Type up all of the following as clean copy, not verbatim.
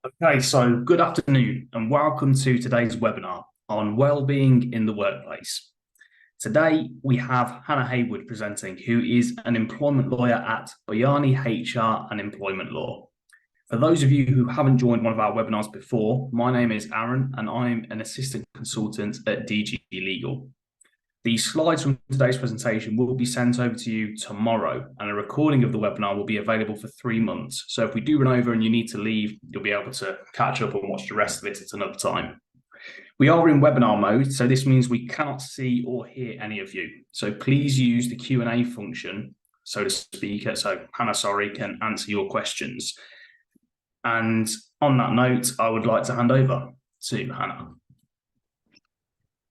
Okay, so good afternoon and welcome to today's webinar on wellbeing in the workplace. Today we have Hannah Haywood presenting, who is an employment lawyer at Bhayani HR and Employment Law. For those of you who haven't joined one of our webinars before, my name is Aaron and I'm an assistant consultant at DG Legal. The slides from today's presentation will be sent over to you tomorrow, and a recording of the webinar will be available for 3 months. So if we do run over and you need to leave, you'll be able to catch up and watch the rest of it at another time. We are in webinar mode, so this means we cannot see or hear any of you. So please use the Q&A function, so to speak, so Hannah, can answer your questions. And on that note, I would like to hand over to Hannah.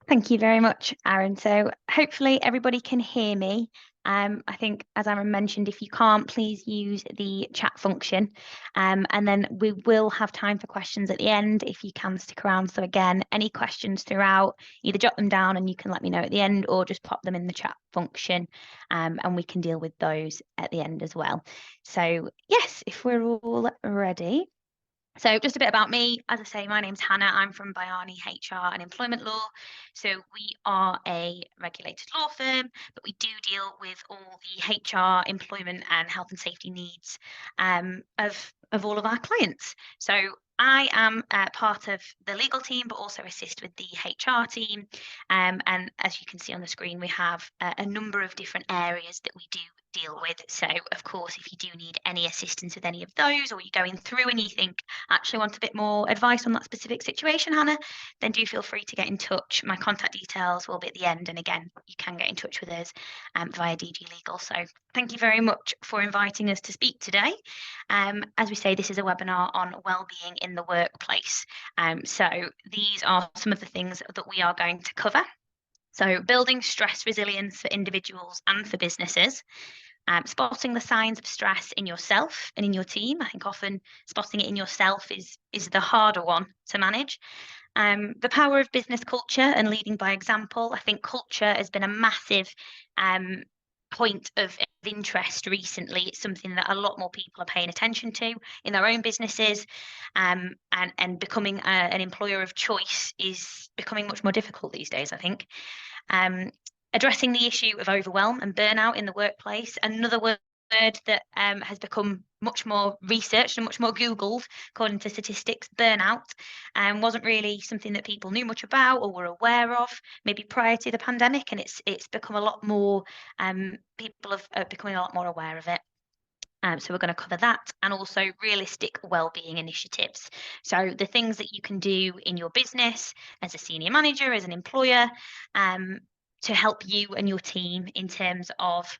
Thank you very much, Aaron. So hopefully everybody can hear me. I think, as Aaron mentioned, if you can't, please use the chat function. And then we will have time for questions at the end if you can stick around. So again, any questions throughout, either jot them down and you can let me know at the end, or just pop them in the chat function, and we can deal with those at the end as well. So yes, if we're all ready. So just a bit about me. As I say, my name's Hannah. I'm from Bhayani HR and Employment Law. So we are a regulated law firm, but we do deal with all the HR, employment and health and safety needs of all of our clients. So I am part of the legal team, but also assist with the HR team. And as you can see on the screen, we have a number of different areas that we do deal with. So of course, if you do need any assistance with any of those, or you're going through and you think actually want a bit more advice on that specific situation, Hannah, then do feel free to get in touch. My contact details will be at the end, and again, you can get in touch with us via DG Legal. So thank you very much for inviting us to speak today. As we say, this is a webinar on wellbeing in the workplace. So these are some of the things that we are going to cover. So building stress resilience for individuals and for businesses, spotting the signs of stress in yourself and in your team. I think often spotting it in yourself is the harder one to manage. The power of business culture and leading by example. I think culture has been a massive point of interest recently. It's something that a lot more people are paying attention to in their own businesses, and becoming an employer of choice is becoming much more difficult these days, I think. Addressing the issue of overwhelm and burnout in the workplace, another word that has become much more researched and much more Googled, according to statistics. Burnout wasn't really something that people knew much about or were aware of, maybe prior to the pandemic, and it's become a lot more, people are becoming a lot more aware of it. So we're going to cover that, and also realistic wellbeing initiatives. So the things that you can do in your business as a senior manager, as an employer, to help you and your team in terms of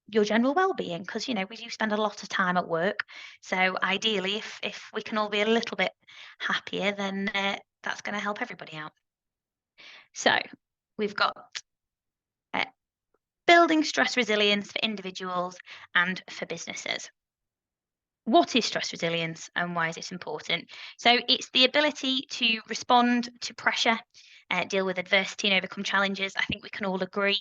your general well-being, because we do spend a lot of time at work. So ideally, if we can all be a little bit happier, then that's going to help everybody out. So we've got building stress resilience for individuals and for businesses. What is stress resilience and why is it important? So it's the ability to respond to pressure, deal with adversity and overcome challenges. I think we can all agree,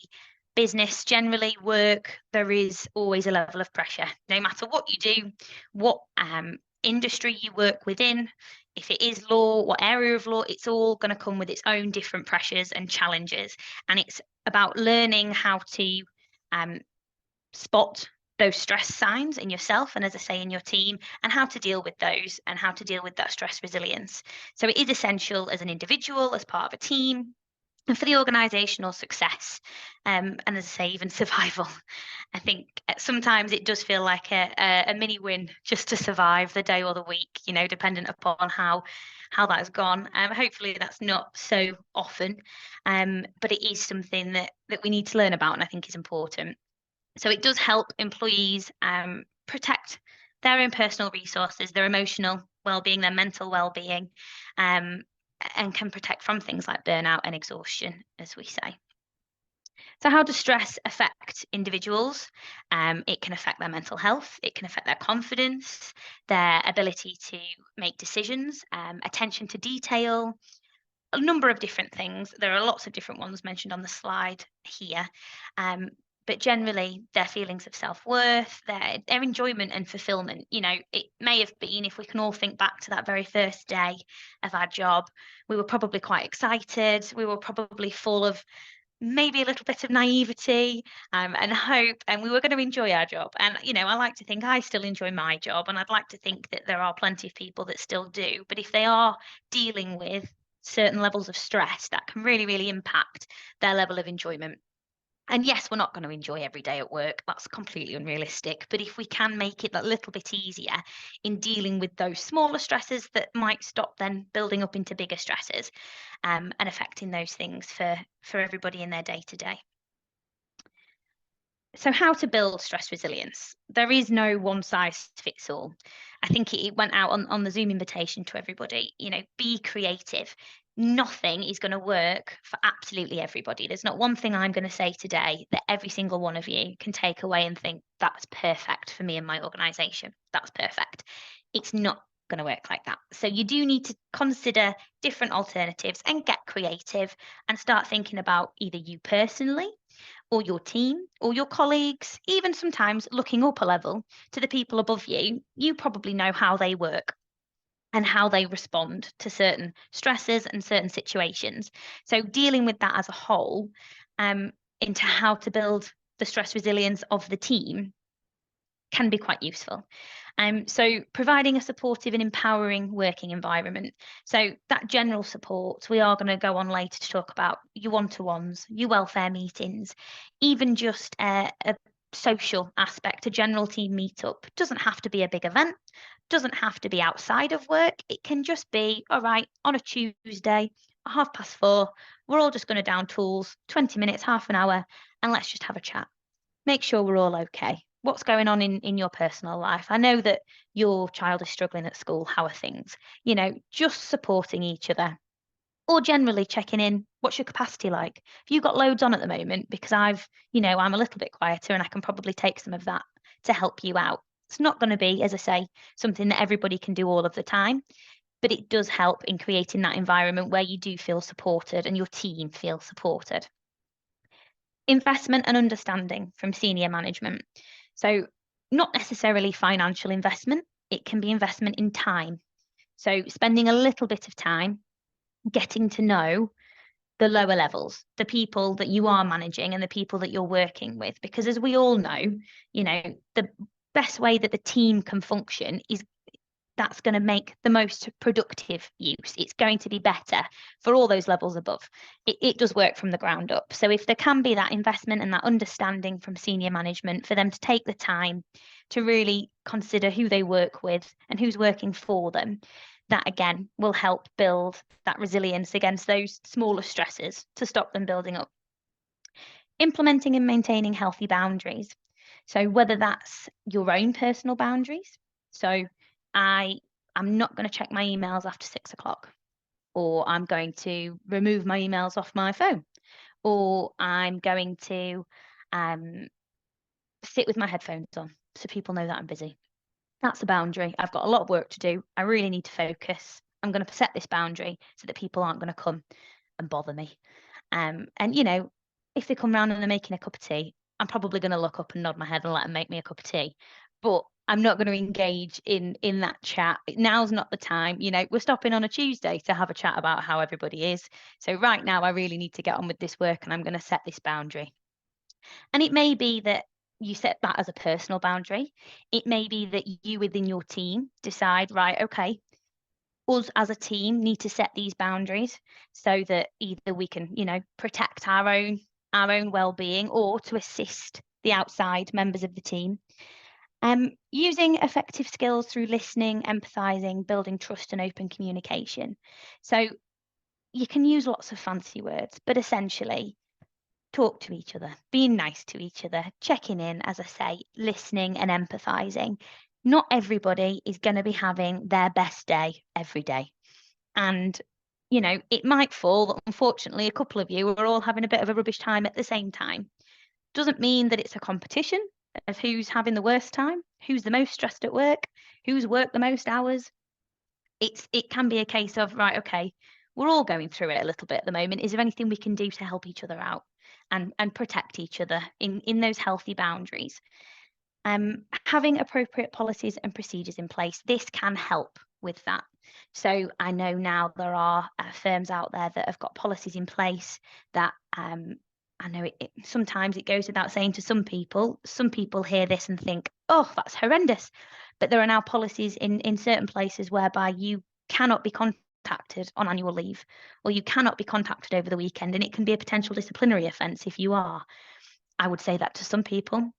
business generally, work, there is always a level of pressure. No matter what you do, what industry you work within, if it is law, what area of law, it's all going to come with its own different pressures and challenges. And it's about learning how to spot those stress signs in yourself and, as I say, in your team, and how to deal with those and how to deal with that stress resilience. So it is essential as an individual, as part of a team, and for the organisational success, and as I say, even survival. I think sometimes it does feel like a mini win just to survive the day or the week, dependent upon how that's gone. Hopefully that's not so often, but it is something that we need to learn about, and I think is important. So it does help employees protect their own personal resources, their emotional well-being, their mental well-being, and can protect from things like burnout and exhaustion, as we say. So how does stress affect individuals? It can affect their mental health, it can affect their confidence, their ability to make decisions, attention to detail, a number of different things. There are lots of different ones mentioned on the slide here. but generally their feelings of self-worth, their enjoyment and fulfillment. It may have been, if we can all think back to that very first day of our job, we were probably quite excited. We were probably full of maybe a little bit of naivety and hope, and we were going to enjoy our job. And I like to think I still enjoy my job, and I'd like to think that there are plenty of people that still do. But if they are dealing with certain levels of stress, that can really, really impact their level of enjoyment. And yes, we're not going to enjoy every day at work. That's completely unrealistic. But if we can make it a little bit easier in dealing with those smaller stresses that might stop then building up into bigger stresses, and affecting those things for everybody in their day to day. So how to build stress resilience? There is no one size fits all. I think it went out on the Zoom invitation to everybody, be creative. Nothing is going to work for absolutely everybody. There's not one thing I'm going to say today that every single one of you can take away and think that's perfect for me and my organization. That's perfect. It's not going to work like that. So you do need to consider different alternatives and get creative and start thinking about either you personally, or your team, or your colleagues, even sometimes looking up a level to the people above you. You probably know how they work and how they respond to certain stresses and certain situations. So dealing with that as a whole, into how to build the stress resilience of the team can be quite useful. So providing a supportive and empowering working environment. So that general support, we are going to go on later to talk about your one-to-ones, your welfare meetings, even just a social aspect, a general team meetup. Doesn't have to be a big event, doesn't have to be outside of work. It can just be, all right, on a Tuesday, 4:30, we're all just going to down tools, 20 minutes, half an hour, and let's just have a chat. Make sure we're all okay. What's going on in your personal life? I know that your child is struggling at school. How are things? Just supporting each other, or generally checking in. What's your capacity like? Have you got loads on at the moment? Because I'm a little bit quieter and I can probably take some of that to help you out. It's not going to be, as I say, something that everybody can do all of the time, but it does help in creating that environment where you do feel supported and your team feels supported. Investment and understanding from senior management. So not necessarily financial investment, it can be investment in time. So spending a little bit of time getting to know the lower levels, the people that you are managing and the people that you're working with. Because as we all know, the best way that the team can function is that's going to make the most productive use. It's going to be better for all those levels above. It does work from the ground up. So if there can be that investment and that understanding from senior management for them to take the time to really consider who they work with and who's working for them, that again will help build that resilience against those smaller stresses to stop them building up. Implementing and maintaining healthy boundaries. So whether that's your own personal boundaries, so I'm not going to check my emails after 6:00, or I'm going to remove my emails off my phone, or I'm going to sit with my headphones on so people know that I'm busy. That's a boundary. I've got a lot of work to do. I really need to focus. I'm going to set this boundary so that people aren't going to come and bother me. And if they come round and they're making a cup of tea, I'm probably going to look up and nod my head and let them make me a cup of tea. But I'm not going to engage in that chat. Now's not the time. We're stopping on a Tuesday to have a chat about how everybody is. So right now, I really need to get on with this work and I'm going to set this boundary. And it may be that you set that as a personal boundary. It may be that you within your team decide, right, okay, us as a team need to set these boundaries so that either we can, protect our own well-being, or to assist the outside members of the team. Using effective skills through listening, empathizing, building trust and open communication. So you can use lots of fancy words, but essentially talk to each other, being nice to each other, checking in, as I say, listening and empathizing. Not everybody is going to be having their best day every day. And, it might fall that unfortunately a couple of you are all having a bit of a rubbish time at the same time. Doesn't mean that it's a competition of who's having the worst time, who's the most stressed at work, who's worked the most hours. It can be a case of, right, okay, we're all going through it a little bit at the moment. Is there anything we can do to help each other out? and protect each other in those healthy boundaries. Having appropriate policies and procedures in place, this can help with that. So I know now there are firms out there that have got policies in place that I know sometimes it goes without saying to some people hear this and think, oh, that's horrendous. But there are now policies in certain places whereby you cannot be contacted on annual leave, or you cannot be contacted over the weekend, and it can be a potential disciplinary offence if you are. I would say that to some people,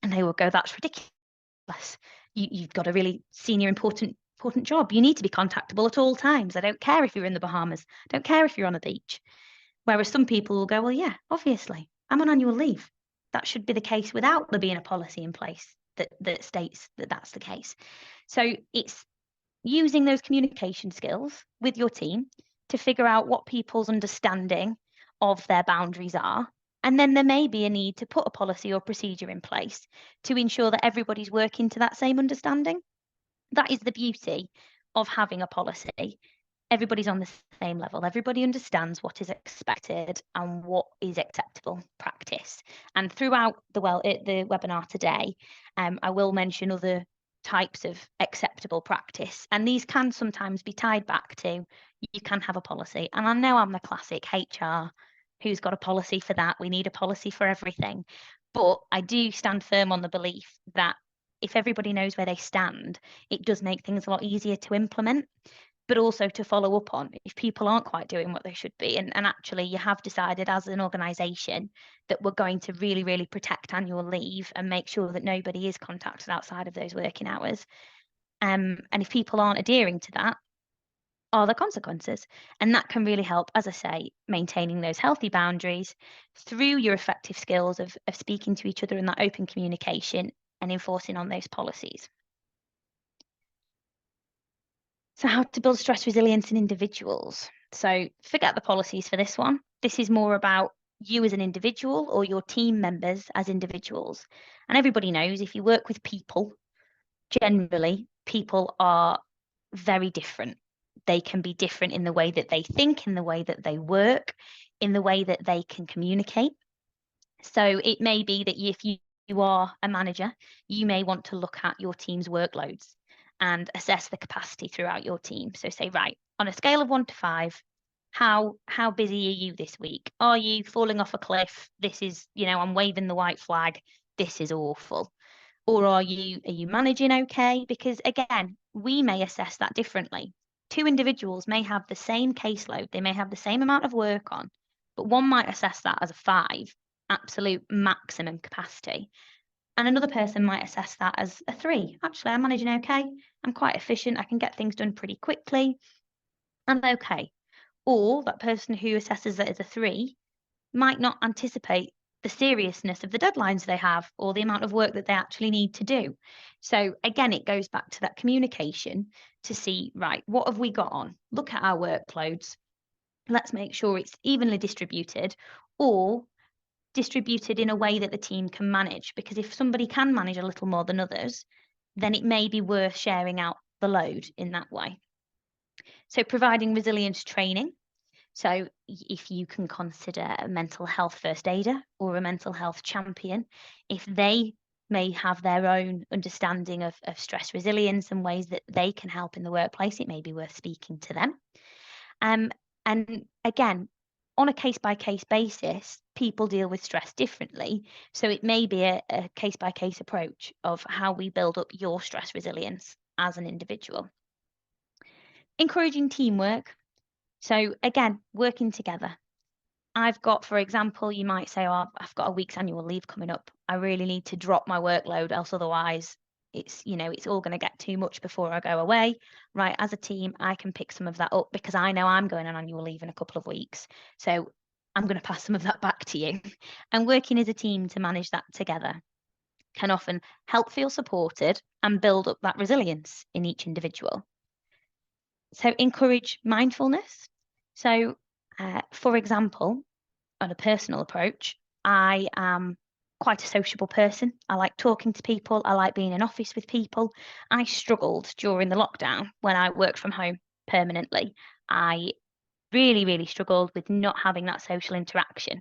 and they will go, that's ridiculous. You've got a really senior, important job. You need to be contactable at all times. I don't care if you're in the Bahamas. I don't care if you're on a beach. Whereas some people will go, well, yeah, obviously, I'm on annual leave. That should be the case without there being a policy in place that states that that's the case. So it's using those communication skills with your team to figure out what people's understanding of their boundaries are. And then there may be a need to put a policy or procedure in place to ensure that everybody's working to that same understanding. That is the beauty of having a policy. Everybody's on the same level. Everybody understands what is expected and what is acceptable practice. And throughout the webinar today, I will mention other types of acceptable practice. And these can sometimes be tied back to, you can have a policy. And I know I'm the classic HR, who's got a policy for that? We need a policy for everything. But I do stand firm on the belief that if everybody knows where they stand, it does make things a lot easier to implement, but also to follow up on if people aren't quite doing what they should be. And actually you have decided as an organisation that we're going to really, really protect annual leave and make sure that nobody is contacted outside of those working hours. And if people aren't adhering to that, are the consequences? And that can really help, as I say, maintaining those healthy boundaries through your effective skills of speaking to each other in that open communication and enforcing on those policies. So how to build stress resilience in individuals. So forget the policies for this one. This is more about you as an individual or your team members as individuals. And everybody knows if you work with people, generally people are very different. They can be different in the way that they think, in the way that they work, in the way that they can communicate. So it may be that if you are a manager, you may want to look at your team's workloads and assess the capacity throughout your team. So say, right, on a scale of 1 to 5, how busy are you this week? Are you falling off a cliff? This is, I'm waving the white flag. This is awful. Or are you managing okay? Because again, we may assess that differently. Two individuals may have the same caseload. They may have the same amount of work on, but one might assess that as a 5, absolute maximum capacity. And another person might assess that as a 3. Actually, I'm managing okay. I'm quite efficient. I can get things done pretty quickly. I'm okay. Or that person who assesses that as a 3 might not anticipate the seriousness of the deadlines they have or the amount of work that they actually need to do. So again, it goes back to that communication to see, right, what have we got on? Look at our workloads. Let's make sure it's evenly distributed or distributed in a way that the team can manage. Because if somebody can manage a little more than others, then it may be worth sharing out the load in that way. So providing resilience training. So if you can consider a mental health first aider or a mental health champion, if they may have their own understanding of stress resilience and ways that they can help in the workplace, it may be worth speaking to them. And again, on a case-by-case basis, people deal with stress differently. So it may be a case-by-case approach of how we build up your stress resilience as an individual. Encouraging teamwork. So again, working together. I've got, for example, you might say, oh, I've got a week's annual leave coming up. I really need to drop my workload, else otherwise it's all going to get too much before I go away. Right, as a team, I can pick some of that up because I know I'm going on annual leave in a couple of weeks. So I'm going to pass some of that back to you. And working as a team to manage that together can often help feel supported and build up that resilience in each individual. So encourage mindfulness. So, for example, on a personal approach, I am quite a sociable person. I like talking to people. I like being in office with people. I struggled during the lockdown when I worked from home permanently. I really, really struggled with not having that social interaction.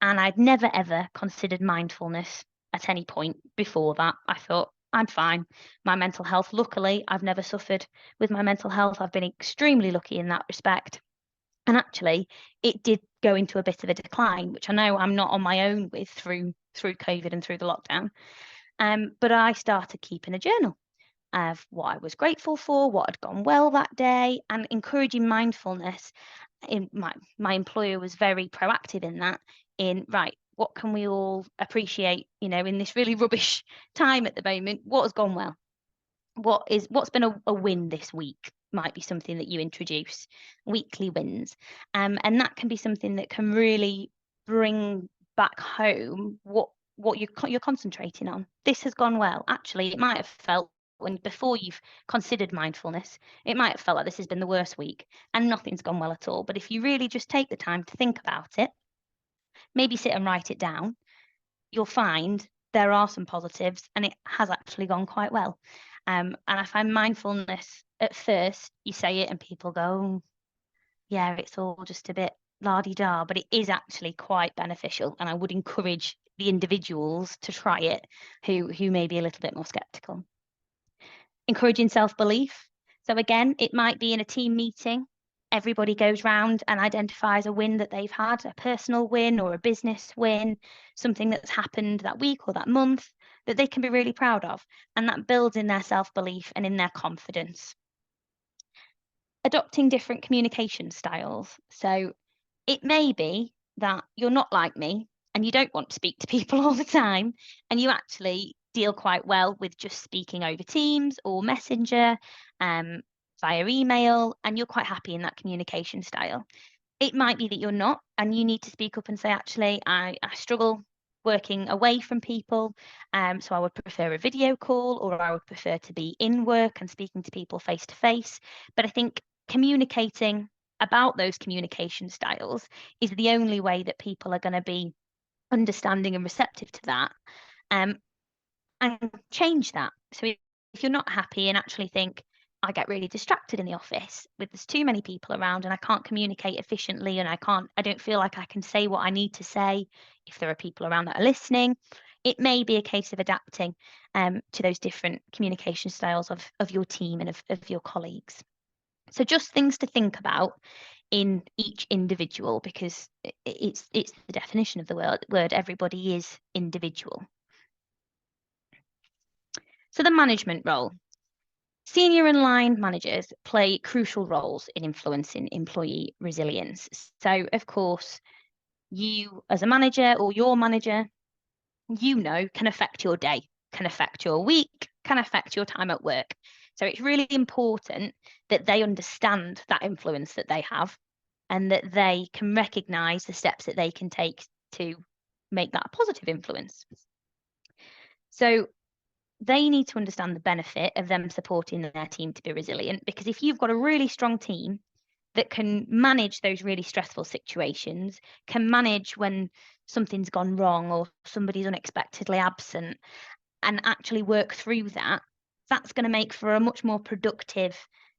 And I'd never, ever considered mindfulness at any point before that. I thought, I'm fine. My mental health, luckily, I've never suffered with my mental health. I've been extremely lucky in that respect. And actually, it did go into a bit of a decline, which I know I'm not on my own with through COVID and through the lockdown. But I started keeping a journal of what I was grateful for, what had gone well that day, and encouraging mindfulness. In my employer was very proactive in that. Right, what can we all appreciate? In this really rubbish time at the moment, what has gone well? What's been a win this week? Might be something that you introduce, weekly wins, and that can be something that can really bring back home what you're concentrating on. This has gone well. Actually, it might have felt when before you've considered mindfulness, it might have felt like this has been the worst week and nothing's gone well at all. But if you really just take the time to think about it, maybe sit and write it down, you'll find there are some positives and it has actually gone quite well. And I find mindfulness, at first you say it and people go, oh, yeah, it's all just a bit la-di-da, but it is actually quite beneficial. And I would encourage the individuals to try it who may be a little bit more skeptical. Encouraging self-belief. So again, it might be in a team meeting. Everybody goes round and identifies a win that they've had, a personal win or a business win, something that's happened that week or that month that they can be really proud of. And that builds in their self-belief and in their confidence. Adopting different communication styles. So it may be that you're not like me and you don't want to speak to people all the time, and you actually deal quite well with just speaking over Teams or Messenger, via email, and you're quite happy in that communication style. It might be that you're not, and you need to speak up and say, actually, I struggle working away from people, so I would prefer a video call, or I would prefer to be in work and speaking to people face to face. But I think communicating about those communication styles is the only way that people are going to be understanding and receptive to that, and change that. So if you're not happy and actually think, I get really distracted in the office with there's too many people around and I can't communicate efficiently and I don't feel like I can say what I need to say if there are people around that are listening, it may be a case of adapting to those different communication styles of your team and of your colleagues. So just things to think about in each individual, because it's the definition of the word everybody is individual. So the management role. Senior and line managers play crucial roles in influencing employee resilience. So, of course, you as a manager or your manager, can affect your day, can affect your week, can affect your time at work. So it's really important that they understand that influence that they have and that they can recognise the steps that they can take to make that a positive influence. So they need to understand the benefit of them supporting their team to be resilient, because if you've got a really strong team that can manage those really stressful situations, can manage when something's gone wrong or somebody's unexpectedly absent, and actually work through that, that's going to make for a much more productive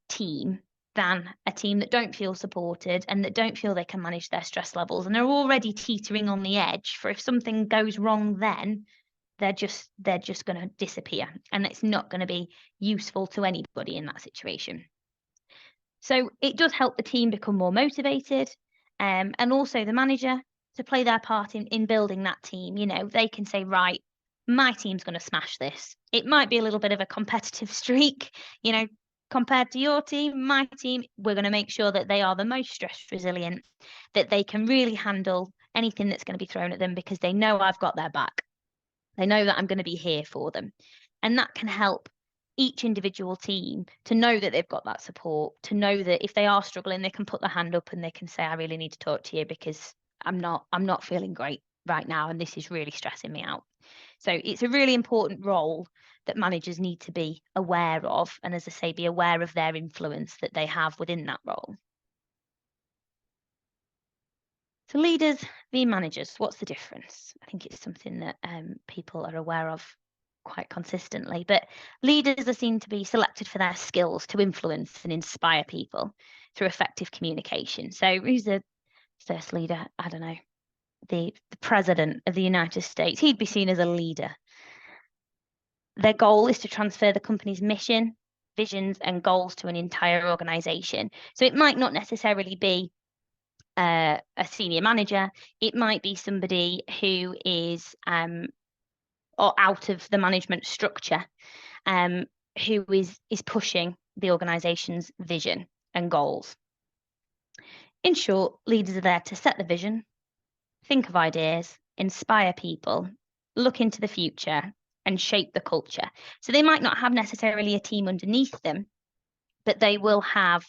team than a team that don't feel supported and that don't feel they can manage their stress levels. And they're already teetering on the edge for if something goes wrong, then they're just going to disappear, and it's not going to be useful to anybody in that situation. So it does help the team become more motivated, and also the manager to play their part in building that team. They can say, right, my team's going to smash this. It might be a little bit of a competitive streak, compared to your team. My team, we're going to make sure that they are the most stress resilient, that they can really handle anything that's going to be thrown at them because they know I've got their back. They know that I'm going to be here for them. And that can help each individual team to know that they've got that support, to know that if they are struggling, they can put their hand up and they can say, I really need to talk to you because I'm not feeling great right now and this is really stressing me out. So it's a really important role that managers need to be aware of, and as I say, be aware of their influence that they have within that role. So leaders v managers, what's the difference? I think it's something that people are aware of quite consistently, but leaders are seen to be selected for their skills to influence and inspire people through effective communication. So who's the first leader? I don't know. the president of the United States, he'd be seen as a leader. Their goal is to transfer the company's mission, visions, and goals to an entire organization. So it might not necessarily be a senior manager. It might be somebody who is or out of the management structure, who is pushing the organization's vision and goals. In short, leaders are there to set the vision, think of ideas, inspire people, look into the future, and shape the culture. So they might not have necessarily a team underneath them, but they will have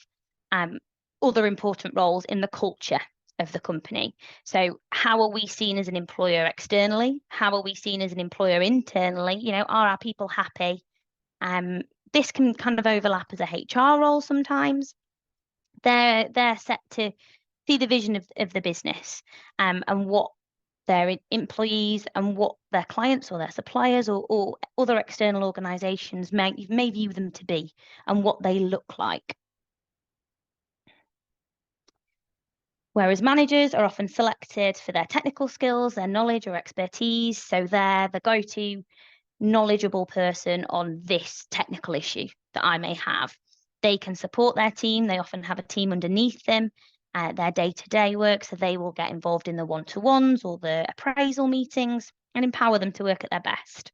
other important roles in the culture of the company. So how are we seen as an employer externally? How are we seen as an employer internally? You know, are our people happy? This can kind of overlap as a HR role sometimes. They're set to see the vision of the business, and what their employees and what their clients or their suppliers or other external organizations may view them to be, and what they look like. Whereas managers are often selected for their technical skills, their knowledge or expertise. So they're the go-to knowledgeable person on this technical issue that I may have. They can support their team. They often have a team underneath them, their day-to-day work. So they will get involved in the one-to-ones or the appraisal meetings and empower them to work at their best.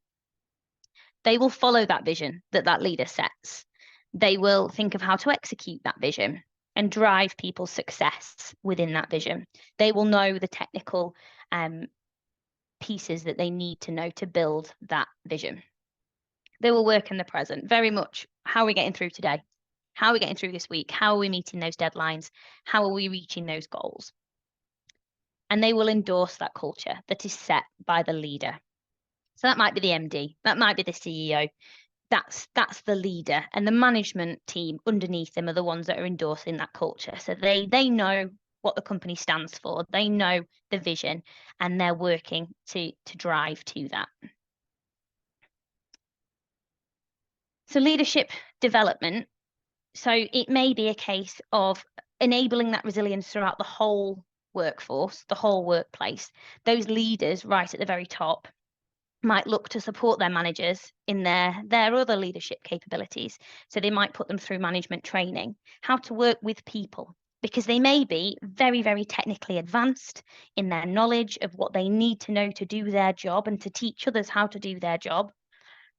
They will follow that vision that leader sets. They will think of how to execute that vision and drive people's success within that vision. They will know the technical pieces that they need to know to build that vision. They will work in the present, very much how are we getting through today? How are we getting through this week? How are we meeting those deadlines? How are we reaching those goals? And they will endorse that culture that is set by the leader. So that might be the MD, that might be the CEO. That's the leader, and the management team underneath them are the ones that are endorsing that culture. So they know what the company stands for, they know the vision, and they're working to drive to that. So leadership development, so it may be a case of enabling that resilience throughout the whole workforce, the whole workplace. Those leaders right at the very top might look to support their managers in their other leadership capabilities. So they might put them through management training, how to work with people, because they may be very, very technically advanced in their knowledge of what they need to know to do their job and to teach others how to do their job.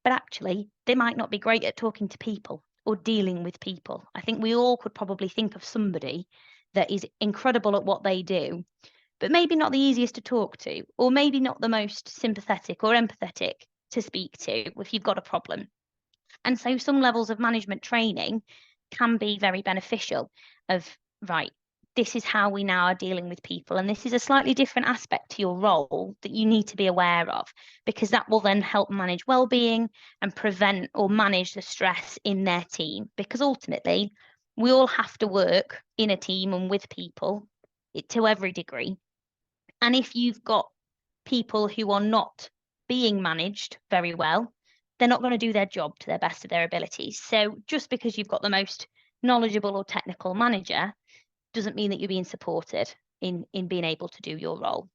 But actually, they might not be great at talking to people or dealing with people. I think we all could probably think of somebody that is incredible at what they do, but maybe not the easiest to talk to, or maybe not the most sympathetic or empathetic to speak to if you've got a problem. And so some levels of management training can be very beneficial of, right, this is how we now are dealing with people. And this is a slightly different aspect to your role that you need to be aware of, because that will then help manage well-being and prevent or manage the stress in their team. Because ultimately, we all have to work in a team and with people to every degree. And if you've got people who are not being managed very well, they're not going to do their job to the best of their abilities. So just because you've got the most knowledgeable or technical manager doesn't mean that you're being supported in being able to do your role.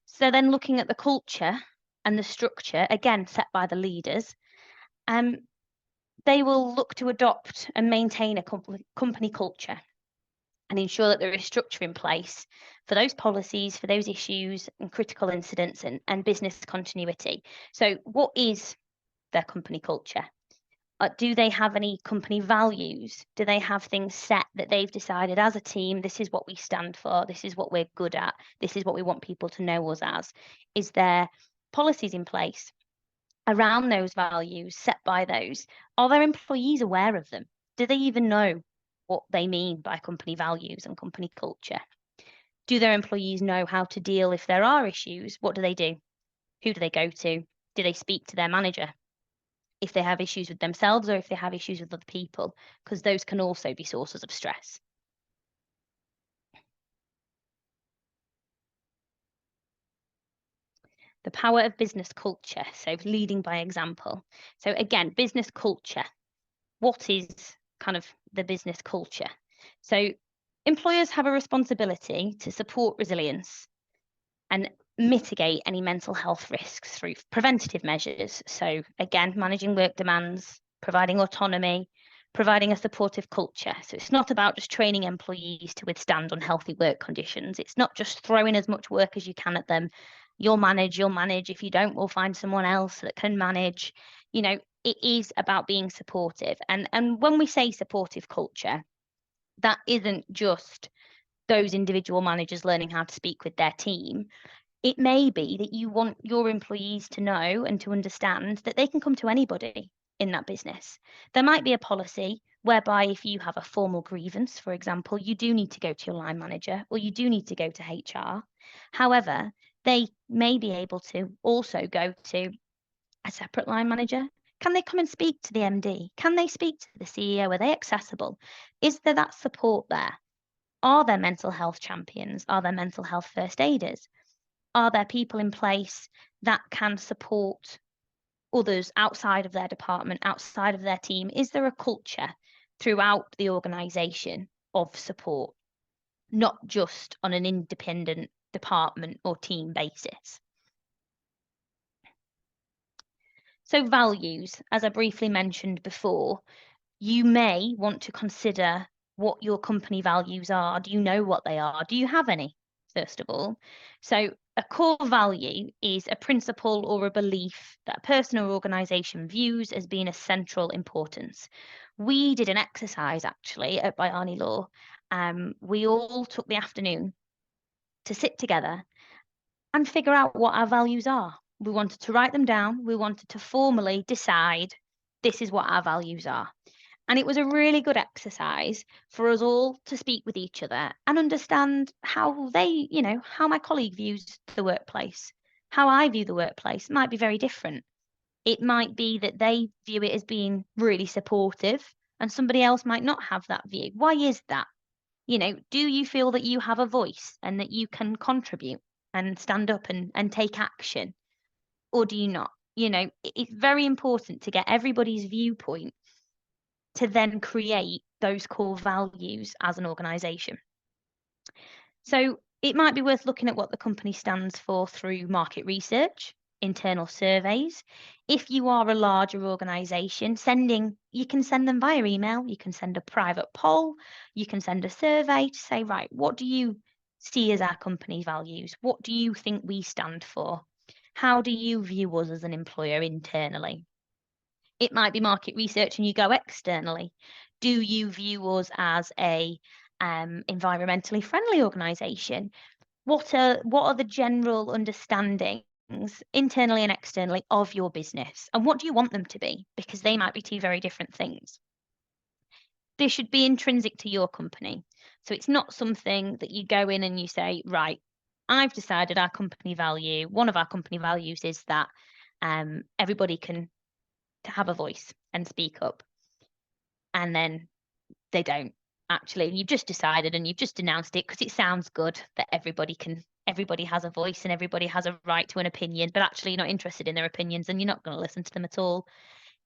So then looking at the culture and the structure, again, set by the leaders, they will look to adopt and maintain a company culture and ensure that there is structure in place for those policies, for those issues and critical incidents and business continuity. So what is their company culture? Do they have any company values? Do they have things set that they've decided as a team, this is what we stand for, this is what we're good at, this is what we want people to know us as? Is there policies in place around those values set by those? Are their employees aware of them? Do they even know what they mean by company values and company culture? Do their employees know how to deal if there are issues? What do they do? Who do they go to? Do they speak to their manager if they have issues with themselves or if they have issues with other people? Because those can also be sources of stress. The power of business culture, so leading by example. So again, business culture. What is kind of the business culture? So employers have a responsibility to support resilience and mitigate any mental health risks through preventative measures. So again, managing work demands, providing autonomy, providing a supportive culture. So it's not about just training employees to withstand unhealthy work conditions. It's not just throwing as much work as you can at them. You'll manage. If you don't, we'll find someone else that can manage. You know, it is about being supportive. And when we say supportive culture, that isn't just those individual managers learning how to speak with their team. It may be that you want your employees to know and to understand that they can come to anybody in that business. There might be a policy whereby if you have a formal grievance, for example, you do need to go to your line manager or you do need to go to HR. However, they may be able to also go to a separate line manager. Can they come and speak to the MD? Can they speak to the CEO? Are they accessible? Is there that support there? Are there mental health champions? Are there mental health first aiders? Are there people in place that can support others outside of their department, outside of their team? Is there a culture throughout the organisation of support, not just on an independent department or team basis? So values, as I briefly mentioned before, you may want to consider what your company values are. Do you know what they are? Do you have any, first of all? So a core value is a principle or a belief that a person or organisation views as being of central importance. We did an exercise actually at Bhayani Law. We all took the afternoon to sit together and figure out what our values are. We wanted to write them down. We wanted to formally decide this is what our values are. And it was a really good exercise for us all to speak with each other and understand how they, how my colleague views the workplace, how I view the workplace might be very different. It might be that they view it as being really supportive and somebody else might not have that view. Why is that? Do you feel that you have a voice and that you can contribute and stand up and take action? Or do you not? It's very important to get everybody's viewpoint to then create those core values as an organisation. So it might be worth looking at what the company stands for through market research, internal surveys. If you are a larger organisation, you can send them via email, you can send a private poll, you can send a survey to say, right, what do you see as our company values? What do you think we stand for? How do you view us as an employer internally? It might be market research and you go externally. Do you view us as a environmentally friendly organisation? What are the general understandings internally and externally of your business? And what do you want them to be? Because they might be two very different things. They should be intrinsic to your company. So it's not something that you go in and you say, right, I've decided our company value. One of our company values is that everybody can to have a voice and speak up, and then they don't actually. You've just decided and you've just announced it because it sounds good that everybody has a voice and everybody has a right to an opinion, but actually you're not interested in their opinions and you're not going to listen to them at all.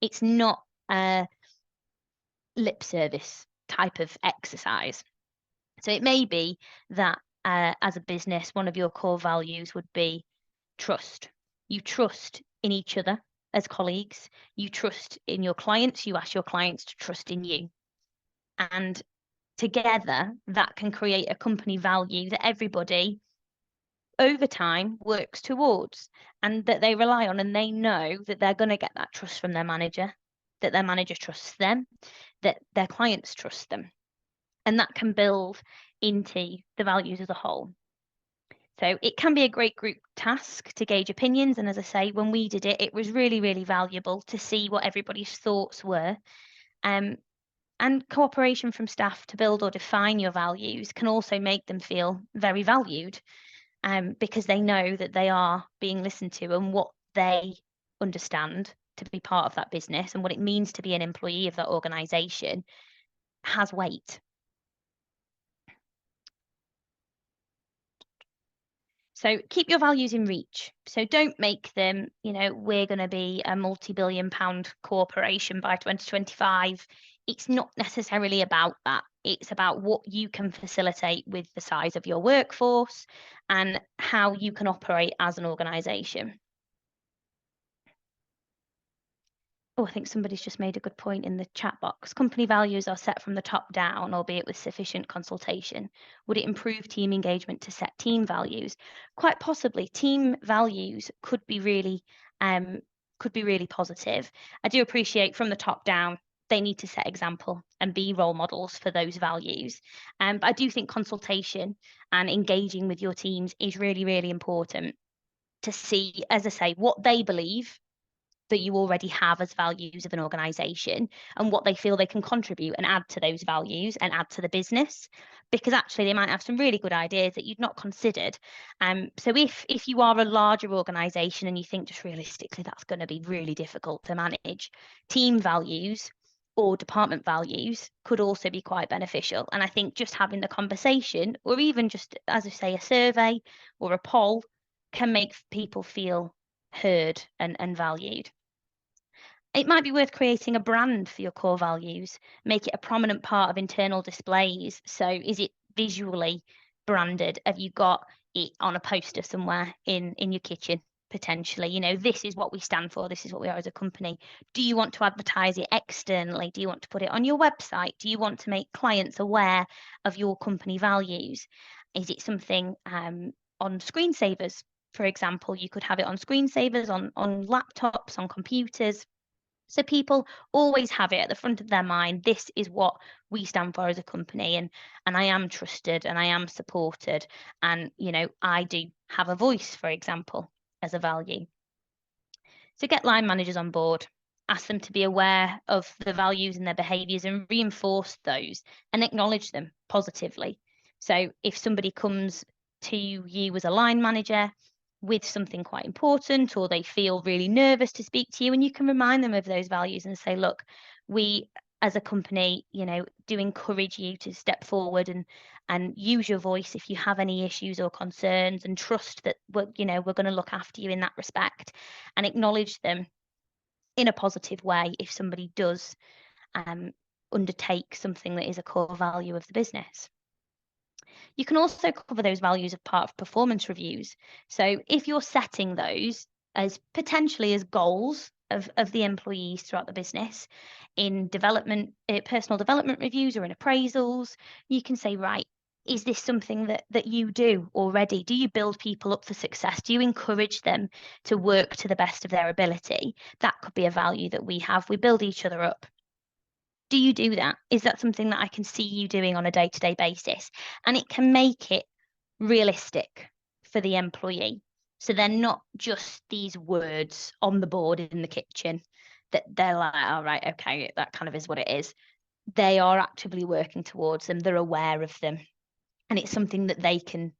It's not a lip service type of exercise. So it may be that as a business, one of your core values would be trust. You trust in each other as colleagues, you trust in your clients, you ask your clients to trust in you. And together, that can create a company value that everybody over time works towards and that they rely on, and they know that they're going to get that trust from their manager, that their manager trusts them, that their clients trust them. And that can build into the values as a whole. So it can be a great group task to gauge opinions. And as I say, when we did it, it was really, really valuable to see what everybody's thoughts were. And cooperation from staff to build or define your values can also make them feel very valued, because they know that they are being listened to and what they understand to be part of that business and what it means to be an employee of that organisation has weight. So keep your values in reach. So don't make them, we're going to be a multi-billion-pound corporation by 2025. It's not necessarily about that. It's about what you can facilitate with the size of your workforce and how you can operate as an organisation. Oh, I think somebody's just made a good point in the chat box. Company values are set from the top down, albeit with sufficient consultation. Would it improve team engagement to set team values? Quite possibly. Team values could be really positive. I do appreciate from the top down, they need to set example and be role models for those values. But I do think consultation and engaging with your teams is really, really important to see, as I say, what they believe that you already have as values of an organization and what they feel they can contribute and add to those values and add to the business, because actually they might have some really good ideas that you'd not considered. So if you are a larger organization and you think just realistically that's going to be really difficult to manage, team values or department values could also be quite beneficial. And I think just having the conversation, or even just, as I say, a survey or a poll, can make people feel heard and valued. It might be worth creating a brand for your core values, make it a prominent part of internal displays. So is it visually branded? Have you got it on a poster somewhere in your kitchen? Potentially, you know, this is what we stand for, this is what we are as a company. Do you want to advertise it externally? Do you want to put it on your website? Do you want to make clients aware of your company values? Is it something on screensavers? For example, you could have it on screensavers, on laptops, on computers. So people always have it at the front of their mind. This is what we stand for as a company, and I am trusted and I am supported, and you know, I do have a voice, for example, as a value. So get line managers on board, ask them to be aware of the values and their behaviours and reinforce those and acknowledge them positively. So if somebody comes to you as a line manager with something quite important, or they feel really nervous to speak to you, and you can remind them of those values and say, look, we as a company, you know, do encourage you to step forward and use your voice if you have any issues or concerns, and trust that we're going to look after you in that respect, and acknowledge them in a positive way if somebody does undertake something that is a core value of the business. You can also cover those values as part of performance reviews. So if you're setting those as potentially as goals of the employees throughout the business in development, personal development reviews or in appraisals, you can say, right, is this something that you do already? Do you build people up for success? Do you encourage them to work to the best of their ability? That could be a value that we have. We build each other up. Do you do that? Is that something that I can see you doing on a day-to-day basis? And it can make it realistic for the employee. So they're not just these words on the board in the kitchen that they're like, all right, okay, that kind of is what it is. They are actively working towards them. They're aware of them. And it's something that they can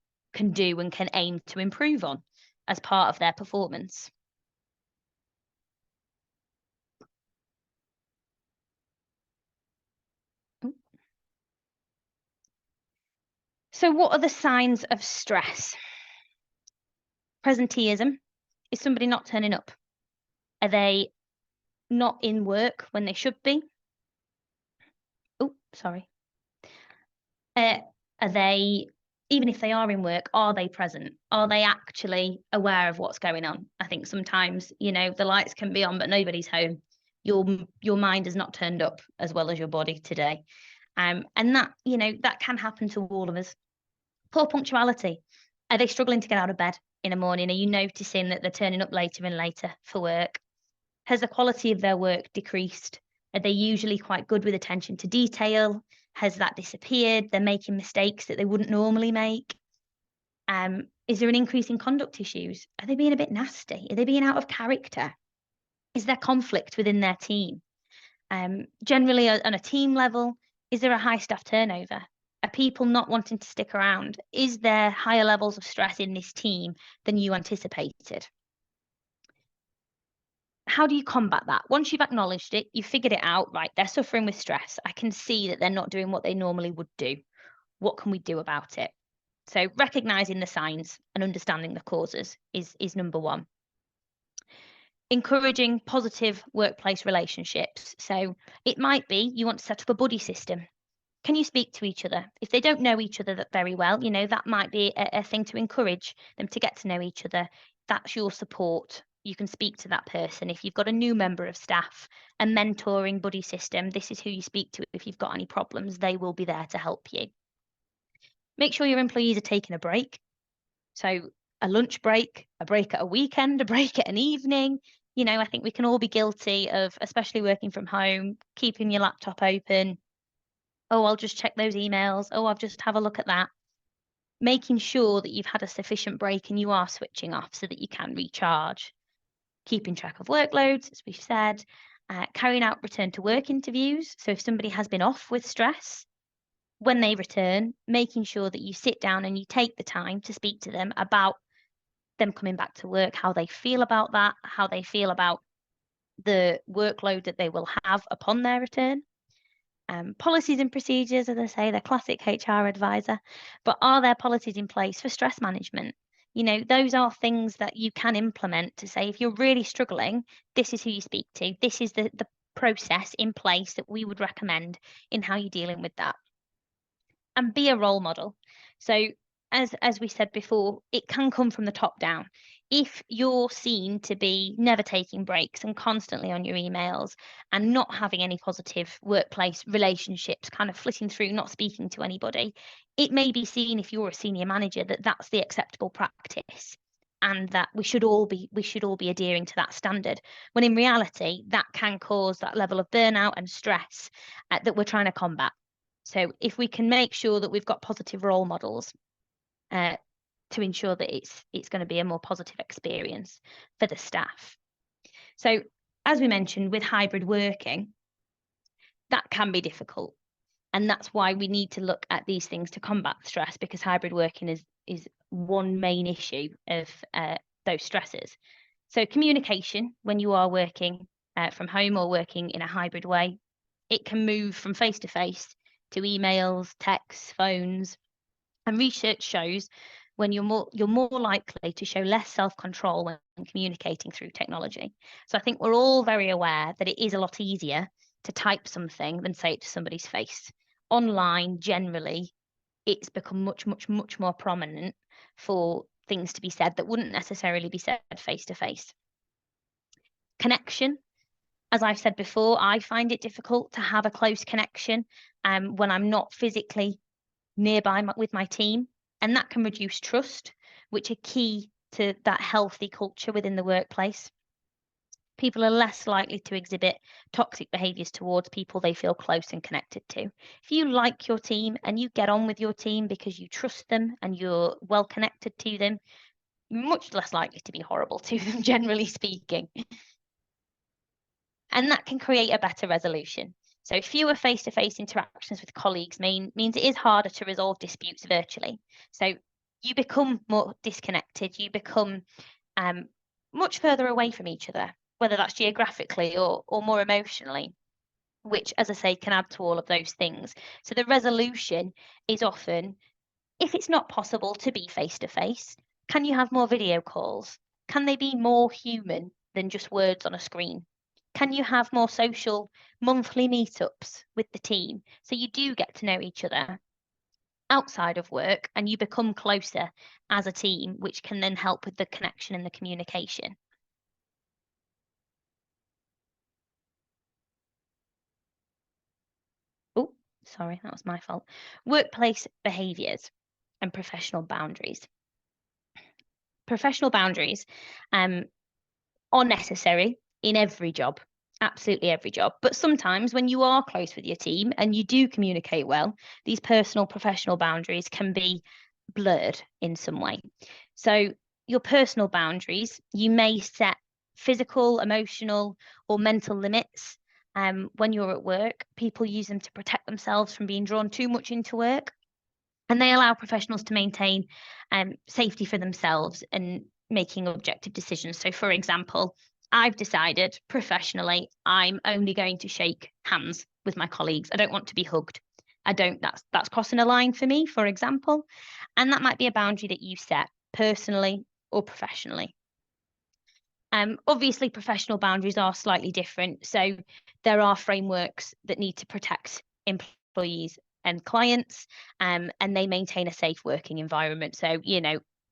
do and can aim to improve on as part of their performance. So what are the signs of stress? Presenteeism. Is somebody not turning up? Are they not in work when they should be? Oh, sorry. Are they, even if they are in work, are they present? Are they actually aware of what's going on? I think sometimes, you know, the lights can be on, but nobody's home. Your mind has not turned up as well as your body today. And that, you know, that can happen to all of us. Poor punctuality. Are they struggling to get out of bed in the morning? Are you noticing that they're turning up later and later for work? Has the quality of their work decreased? Are they usually quite good with attention to detail? Has that disappeared? They're making mistakes that they wouldn't normally make. Is there an increase in conduct issues? Are they being a bit nasty? Are they being out of character? Is there conflict within their team? Generally, on a team level, is there a high staff turnover? Are people not wanting to stick around? Is there higher levels of stress in this team than you anticipated? How do you combat that? Once you've acknowledged it, you've figured it out, right, they're suffering with stress. I can see that they're not doing what they normally would do. What can we do about it? So recognizing the signs and understanding the causes is number one. Encouraging positive workplace relationships. So it might be you want to set up a buddy system. Can you speak to each other? If they don't know each other that very well, you know, that might be a thing to encourage them to get to know each other. That's your support. You can speak to that person. If you've got a new member of staff, a mentoring buddy system, this is who you speak to if you've got any problems. They will be there to help you. Make sure your employees are taking a break. So a lunch break, a break at a weekend, a break at an evening. You know, I think we can all be guilty of, especially working from home, keeping your laptop open. Oh, I'll just check those emails. Oh, I'll just have a look at that. Making sure that you've had a sufficient break and you are switching off so that you can recharge. Keeping track of workloads, as we've said. Carrying out return to work interviews. So if somebody has been off with stress, when they return, making sure that you sit down and you take the time to speak to them about them coming back to work, how they feel about that, how they feel about the workload that they will have upon their return. Policies and procedures, as I say, they're classic HR advisor, but are there policies in place for stress management? You know, those are things that you can implement to say, if you're really struggling, this is who you speak to. This is the process in place that we would recommend in how you're dealing with that. And be a role model. So as we said before, it can come from the top down. If you're seen to be never taking breaks and constantly on your emails and not having any positive workplace relationships, kind of flitting through, not speaking to anybody, it may be seen, if you're a senior manager, that that's the acceptable practice and that we should all be adhering to that standard, when in reality that can cause that level of burnout and stress that we're trying to combat. So if we can make sure that we've got positive role models to ensure that it's going to be a more positive experience for the staff. So as we mentioned, with hybrid working, that can be difficult. And that's why we need to look at these things to combat stress, because hybrid working is one main issue of those stresses. So communication, when you are working from home or working in a hybrid way, it can move from face-to-face to emails, texts, phones. And research shows when you're more likely to show less self-control when communicating through technology. So I think we're all very aware that it is a lot easier to type something than say it to somebody's face. Online, generally, it's become much more prominent for things to be said that wouldn't necessarily be said face-to-face. Connection. As I've said before, I find it difficult to have a close connection when I'm not physically nearby with my team, and that can reduce trust, which are key to that healthy culture within the workplace. People are less likely to exhibit toxic behaviours towards people they feel close and connected to. If you like your team and you get on with your team because you trust them and you're well connected to them, you're much less likely to be horrible to them, generally speaking. And that can create a better resolution. So fewer face-to-face interactions with colleagues means it is harder to resolve disputes virtually. So you become more disconnected, you become much further away from each other, whether that's geographically or more emotionally, which, as I say, can add to all of those things. So the resolution is often, if it's not possible to be face-to-face, can you have more video calls? Can they be more human than just words on a screen? Can you have more social monthly meetups with the team so you do get to know each other outside of work and you become closer as a team, which can then help with the connection and the communication? Oh, sorry, that was my fault. Workplace behaviours and professional boundaries. Professional boundaries are necessary in every job, absolutely every job. But sometimes when you are close with your team and you do communicate well, these personal professional boundaries can be blurred in some way. So your personal boundaries, you may set physical, emotional, or mental limits. When you're at work, people use them to protect themselves from being drawn too much into work. And they allow professionals to maintain safety for themselves and making objective decisions. So, for example, I've decided professionally, I'm only going to shake hands with my colleagues. I don't want to be hugged. That's crossing a line for me, for example. And that might be a boundary that you set personally or professionally. Obviously, professional boundaries are slightly different. So there are frameworks that need to protect employees and clients, and they maintain a safe working environment. So,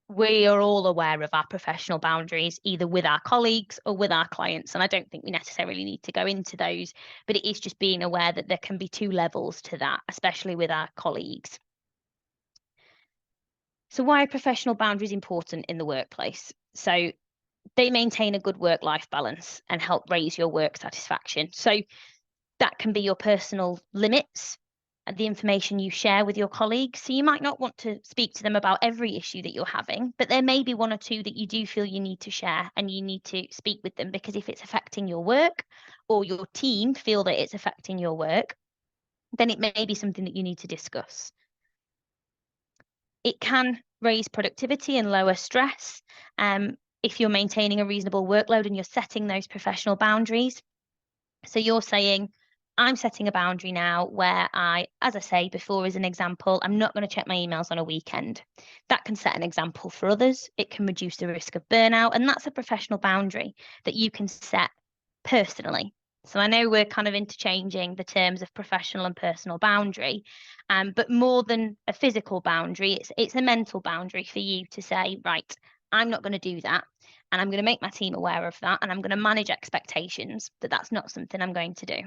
we are all aware of our professional boundaries, either with our colleagues or with our clients. And I don't think we necessarily need to go into those, but it is just being aware that there can be two levels to that, especially with our colleagues. So why are professional boundaries important in the workplace? So they maintain a good work-life balance and help raise your work satisfaction. So that can be your personal limits and the information you share with your colleagues. So you might not want to speak to them about every issue that you're having, but there may be one or two that you do feel you need to share and you need to speak with them, because if it's affecting your work or your team feel that it's affecting your work, then it may be something that you need to discuss. It can raise productivity and lower stress if you're maintaining a reasonable workload and you're setting those professional boundaries. So you're saying, I'm setting a boundary now where as I say before, as an example, I'm not going to check my emails on a weekend. That can set an example for others. It can reduce the risk of burnout. And that's a professional boundary that you can set personally. So I know we're kind of interchanging the terms of professional and personal boundary, but more than a physical boundary, it's a mental boundary for you to say, right, I'm not going to do that. And I'm going to make my team aware of that. And I'm going to manage expectations that that's not something I'm going to do.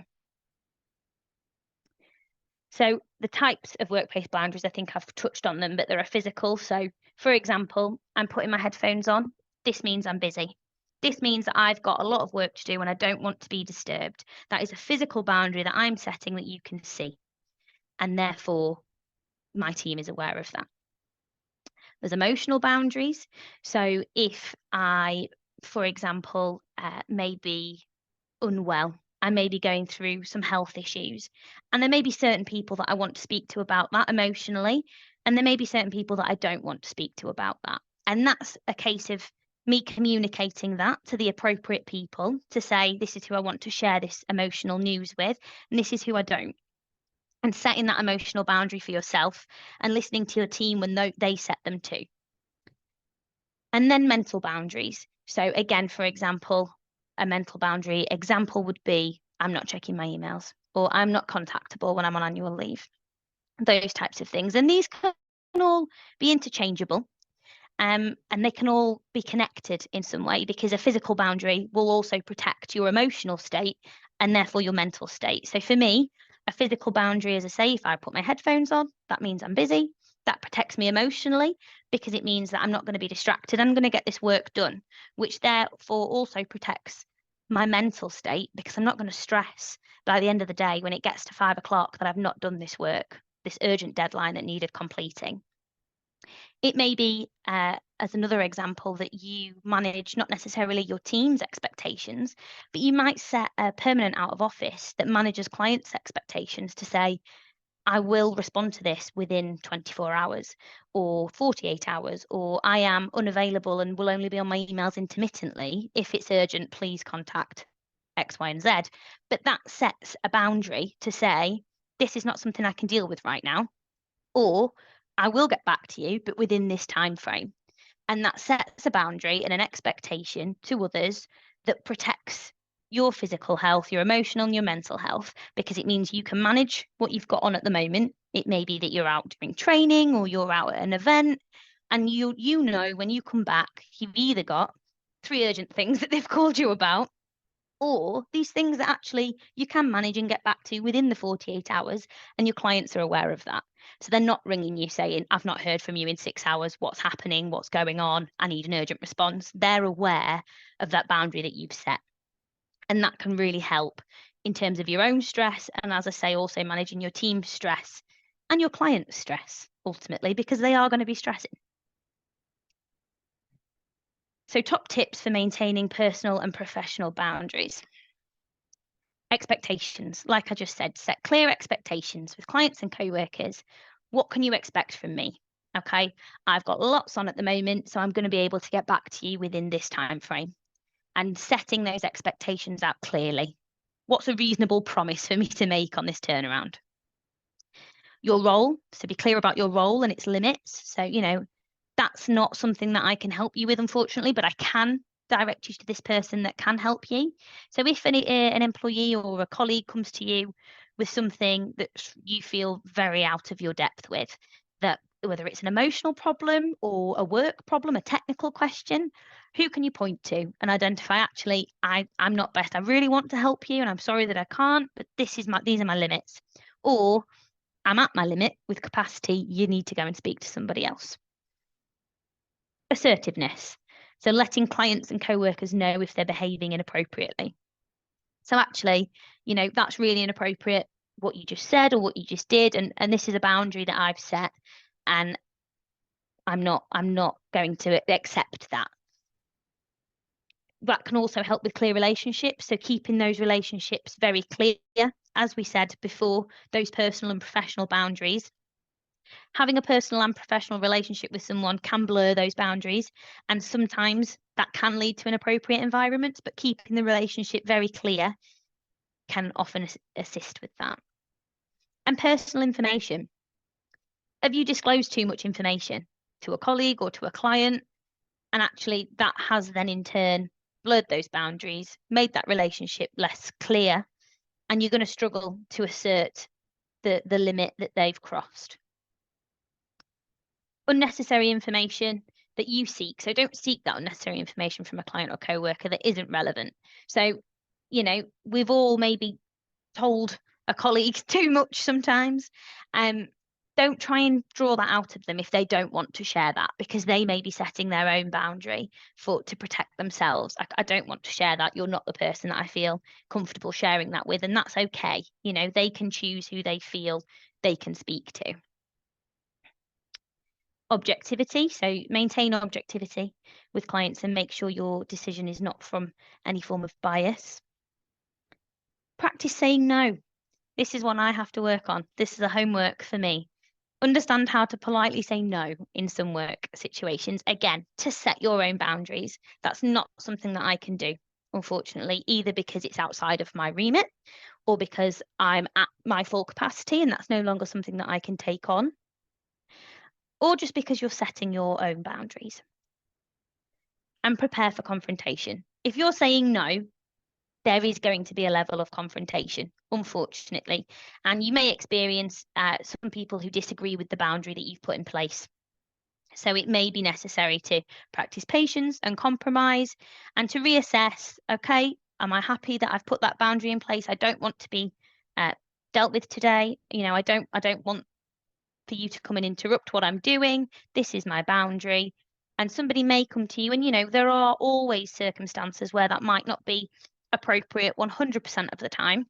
So the types of workplace boundaries, I think I've touched on them, but there are physical. So for example, I'm putting my headphones on. This means I'm busy. This means that I've got a lot of work to do and I don't want to be disturbed. That is a physical boundary that I'm setting that you can see. And therefore, my team is aware of that. There's emotional boundaries. So if I, for example, may be unwell, I may be going through some health issues, and there may be certain people that I want to speak to about that emotionally, and there may be certain people that I don't want to speak to about that. And that's a case of me communicating that to the appropriate people to say, this is who I want to share this emotional news with, and this is who I don't. And setting that emotional boundary for yourself and listening to your team when they set them too. And then mental boundaries. So again, for example, a mental boundary example would be, I'm not checking my emails, or I'm not contactable when I'm on annual leave. Those types of things. And these can all be interchangeable. And they can all be connected in some way, because a physical boundary will also protect your emotional state and therefore your mental state. So for me, a physical boundary, as I say, if I put my headphones on, that means I'm busy. That protects me emotionally, because it means that I'm not going to be distracted. I'm going to get this work done, which therefore also protects my mental state, because I'm not going to stress by the end of the day when it gets to 5 o'clock that I've not done this work, this urgent deadline that needed completing. It may be, as another example, that you manage not necessarily your team's expectations, but you might set a permanent out of office that manages clients' expectations to say, I will respond to this within 24 hours or 48 hours, or I am unavailable and will only be on my emails intermittently. If it's urgent, please contact X, Y, and Z. But that sets a boundary to say, this is not something I can deal with right now, or I will get back to you, but within this time frame. And that sets a boundary and an expectation to others that protects your physical health, your emotional and your mental health, because it means you can manage what you've got on at the moment. It may be that you're out doing training or you're out at an event, and you know when you come back, you've either got 3 urgent things that they've called you about, or these things that actually you can manage and get back to within the 48 hours, and your clients are aware of that. So they're not ringing you saying, I've not heard from you in 6 hours, what's happening, what's going on, I need an urgent response. They're aware of that boundary that you've set. And that can really help in terms of your own stress. And as I say, also managing your team's stress and your client's stress, ultimately, because they are going to be stressing. So top tips for maintaining personal and professional boundaries. Expectations. Like I just said, set clear expectations with clients and co-workers. What can you expect from me? Okay, I've got lots on at the moment, so I'm going to be able to get back to you within this time frame. And setting those expectations out clearly. What's a reasonable promise for me to make on this turnaround? Your role, so be clear about your role and its limits. So, that's not something that I can help you with, unfortunately, but I can direct you to this person that can help you. So if an employee or a colleague comes to you with something that you feel very out of your depth with, that whether it's an emotional problem or a work problem, a technical question, who can you point to and identify, actually, I'm not best. I really want to help you and I'm sorry that I can't, but these are my limits. Or I'm at my limit with capacity, you need to go and speak to somebody else. Assertiveness. So letting clients and co-workers know if they're behaving inappropriately. So actually, that's really inappropriate, what you just said or what you just did. And this is a boundary that I've set, and I'm not going to accept that. That can also help with clear relationships. So keeping those relationships very clear, as we said before, those personal and professional boundaries. Having a personal and professional relationship with someone can blur those boundaries, and sometimes that can lead to inappropriate environments, but keeping the relationship very clear can often assist with that. And personal information. Have you disclosed too much information to a colleague or to a client? And actually that has then in turn blurred those boundaries, made that relationship less clear, and you're going to struggle to assert the limit that they've crossed. Unnecessary information that you seek. So don't seek that unnecessary information from a client or co-worker that isn't relevant. So, we've all maybe told a colleague too much sometimes. Don't try and draw that out of them if they don't want to share that, because they may be setting their own boundary to protect themselves. I don't want to share that. You're not the person that I feel comfortable sharing that with, and that's okay. They can choose who they feel they can speak to. Objectivity. So maintain objectivity with clients and make sure your decision is not from any form of bias. Practice saying no. This is one I have to work on. This is a homework for me. Understand how to politely say no in some work situations. Again, to set your own boundaries. That's not something that I can do, unfortunately, either because it's outside of my remit or because I'm at my full capacity and that's no longer something that I can take on, or just because you're setting your own boundaries. And prepare for confrontation. If you're saying no, there is going to be a level of confrontation, unfortunately. And you may experience some people who disagree with the boundary that you've put in place. So it may be necessary to practice patience and compromise and to reassess, okay, am I happy that I've put that boundary in place? I don't want to be dealt with today. I don't want for you to come and interrupt what I'm doing. This is my boundary. And somebody may come to you, and there are always circumstances where that might not be appropriate 100% of the time,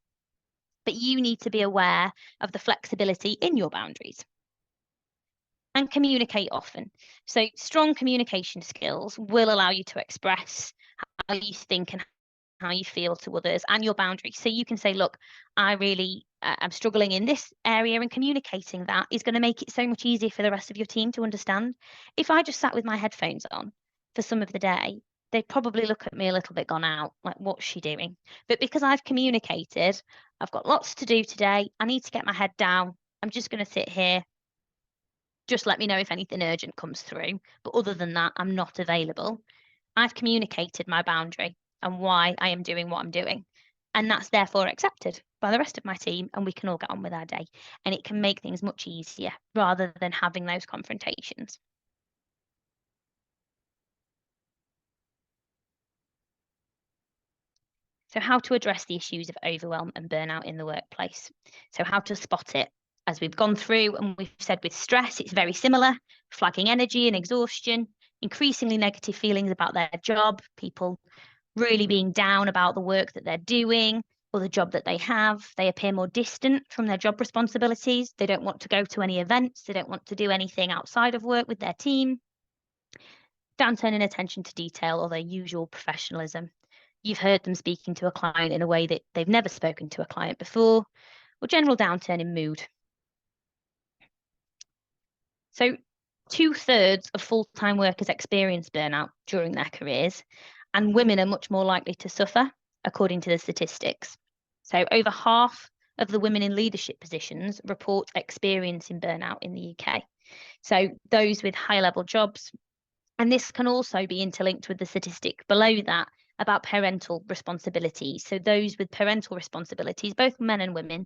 but you need to be aware of the flexibility in your boundaries. And communicate often. So strong communication skills will allow you to express how you think and how you feel to others and your boundaries. So you can say, look, I really am struggling in this area, and communicating that is going to make it so much easier for the rest of your team to understand. If I just sat with my headphones on for some of the day, they'd probably look at me a little bit gone out, like, what's she doing? But because I've communicated, I've got lots to do today, I need to get my head down, I'm just going to sit here, just let me know if anything urgent comes through. But other than that, I'm not available. I've communicated my boundary and why I am doing what I'm doing. And that's therefore accepted by the rest of my team, and we can all get on with our day. And it can make things much easier rather than having those confrontations. So how to address the issues of overwhelm and burnout in the workplace. So how to spot it. As we've gone through and we've said with stress, it's very similar, flagging energy and exhaustion, increasingly negative feelings about their job, people really being down about the work that they're doing or the job that they have. They appear more distant from their job responsibilities. They don't want to go to any events. They don't want to do anything outside of work with their team. Downturn in attention to detail or their usual professionalism. You've heard them speaking to a client in a way that they've never spoken to a client before, or general downturn in mood. So 2/3 of full-time workers experience burnout during their careers, and women are much more likely to suffer, according to the statistics. So over half of the women in leadership positions report experiencing burnout in the UK. So those with high-level jobs, and this can also be interlinked with the statistic below that about parental responsibilities. So those with parental responsibilities, both men and women,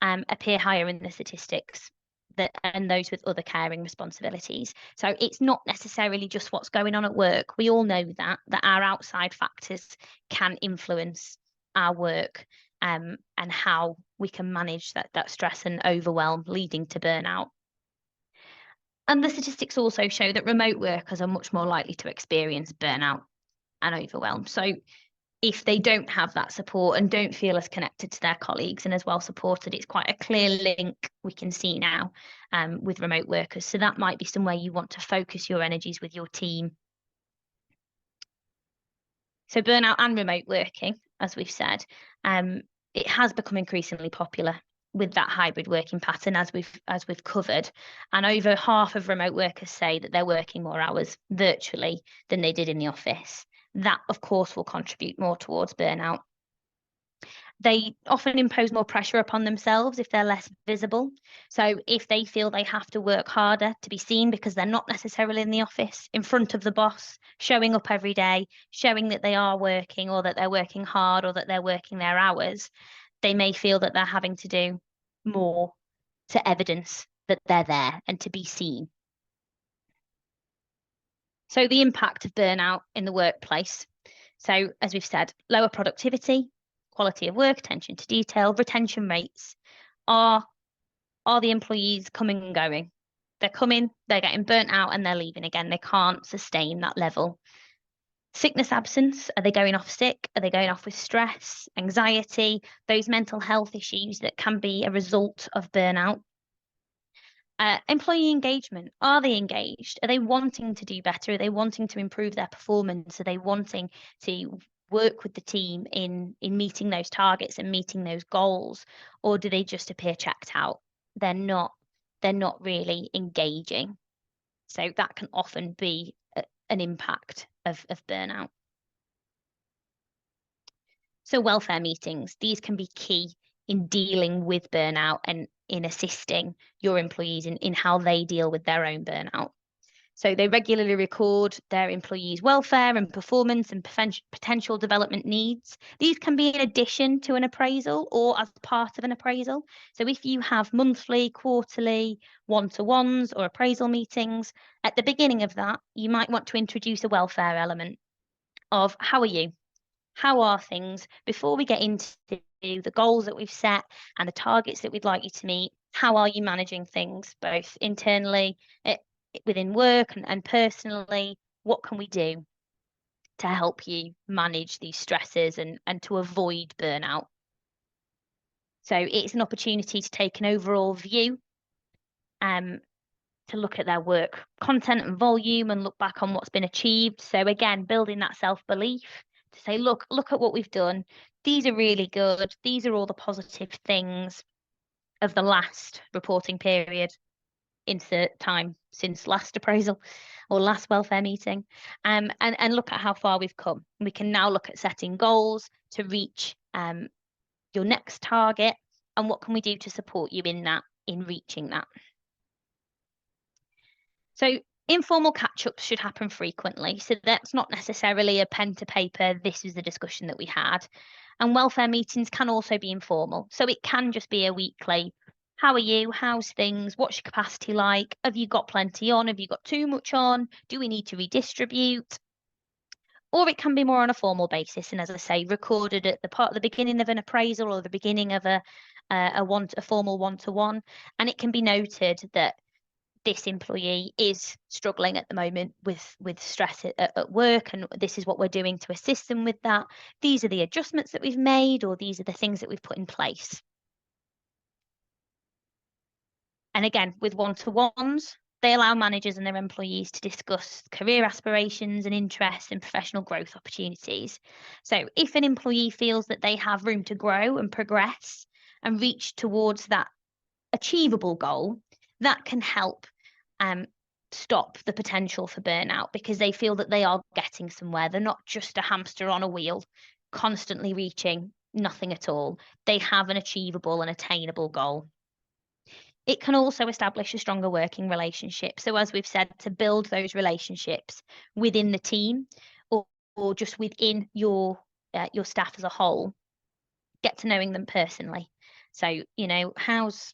appear higher in the statistics and those with other caring responsibilities. So it's not necessarily just what's going on at work. We all know that our outside factors can influence our work, and how we can manage that stress and overwhelm leading to burnout. And the statistics also show that remote workers are much more likely to experience burnout and overwhelm. So if they don't have that support and don't feel as connected to their colleagues and as well supported, it's quite a clear link we can see now with remote workers. So that might be somewhere you want to focus your energies with your team. So burnout and remote working, as we've said, it has become increasingly popular with that hybrid working pattern, as we've covered. And over half of remote workers say that they're working more hours virtually than they did in the office. That, of course, will contribute more towards burnout. They often impose more pressure upon themselves if they're less visible. So if they feel they have to work harder to be seen because they're not necessarily in the office, in front of the boss, showing up every day, showing that they are working or that they're working hard or that they're working their hours, they may feel that they're having to do more to evidence that they're there and to be seen. So the impact of burnout in the workplace. So as we've said, lower productivity, quality of work, attention to detail, retention rates. Are the employees coming and going? They're coming, they're getting burnt out and they're leaving again. They can't sustain that level. Sickness absence, are they going off sick? Are they going off with stress, anxiety, those mental health issues that can be a result of burnout? Employee engagement, are they engaged? Are they wanting to do better? Are they wanting to improve their performance? Are they wanting to work with the team in meeting those targets and meeting those goals? Or do they just appear checked out? They're not really engaging. So that can often be an impact of burnout. So welfare meetings, these can be key in dealing with burnout and in assisting your employees in how they deal with their own burnout. So they regularly record their employees' welfare and performance and potential development needs. These can be in addition to an appraisal or as part of an appraisal. So if you have monthly, quarterly, one-to-ones or appraisal meetings, at the beginning of that, you might want to introduce a welfare element of how are you? How are things? Before we get into the goals that we've set and the targets that we'd like you to meet, how are you managing things, both internally, within work and personally? What can we do to help you manage these stresses and to avoid burnout? So it's an opportunity to take an overall view, to look at their work content and volume and look back on what's been achieved. So again, building that self-belief to say, look at what we've done. These are really good. These are all the positive things of the last reporting period, insert time since last appraisal or last welfare meeting, and look at how far we've come. We can now look at setting goals to reach your next target, and what can we do to support you in reaching that. So informal catch-ups should happen frequently. So that's not necessarily a pen to paper, this is the discussion that we had. And welfare meetings can also be informal. So it can just be a weekly, how are you? How's things? What's your capacity like? Have you got plenty on? Have you got too much on? Do we need to redistribute? Or it can be more on a formal basis. And as I say, recorded at the beginning of an appraisal or the beginning of a formal one-to-one. And it can be noted that this employee is struggling at the moment with stress at work, and this is what we're doing to assist them with that. These are the adjustments that we've made, or these are the things that we've put in place. And again, with one-to-ones, they allow managers and their employees to discuss career aspirations and interests and professional growth opportunities. So if an employee feels that they have room to grow and progress and reach towards that achievable goal, that can help stop the potential for burnout, because they feel that they are getting somewhere. They're not just a hamster on a wheel, constantly reaching nothing at all. They have an achievable and attainable goal. It can also establish a stronger working relationship. So as we've said, to build those relationships within the team or just within your staff as a whole, get to knowing them personally. So, how's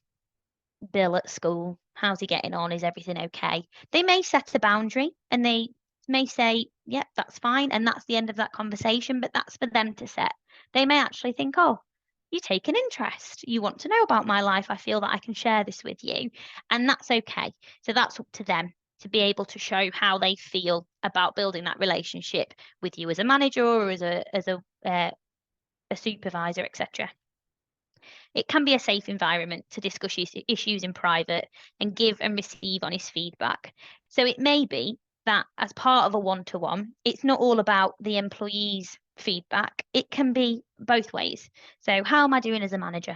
Bill at school? How's he getting on? Is everything okay? They may set a boundary and they may say, yep, that's fine. And that's the end of that conversation, but that's for them to set. They may actually think, oh, you take an interest. You want to know about my life. I feel that I can share this with you. And that's okay. So that's up to them to be able to show how they feel about building that relationship with you as a manager or as a supervisor, etc. It can be a safe environment to discuss issues in private and give and receive honest feedback. So it may be that as part of a one-to-one, it's not all about the employee's feedback. It can be both ways. So how am I doing as a manager?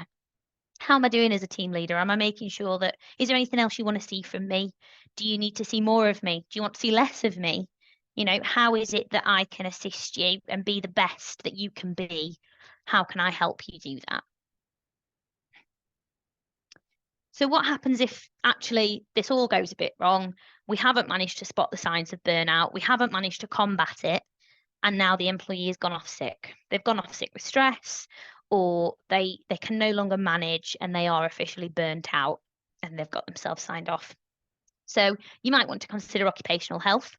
How am I doing as a team leader? Am I making sure that, is there anything else you want to see from me? Do you need to see more of me? Do you want to see less of me? How is it that I can assist you and be the best that you can be? How can I help you do that? So what happens if actually this all goes a bit wrong? We haven't managed to spot the signs of burnout. We haven't managed to combat it. And now the employee has gone off sick. They've gone off sick with stress, or they can no longer manage and they are officially burnt out and they've got themselves signed off. So you might want to consider occupational health.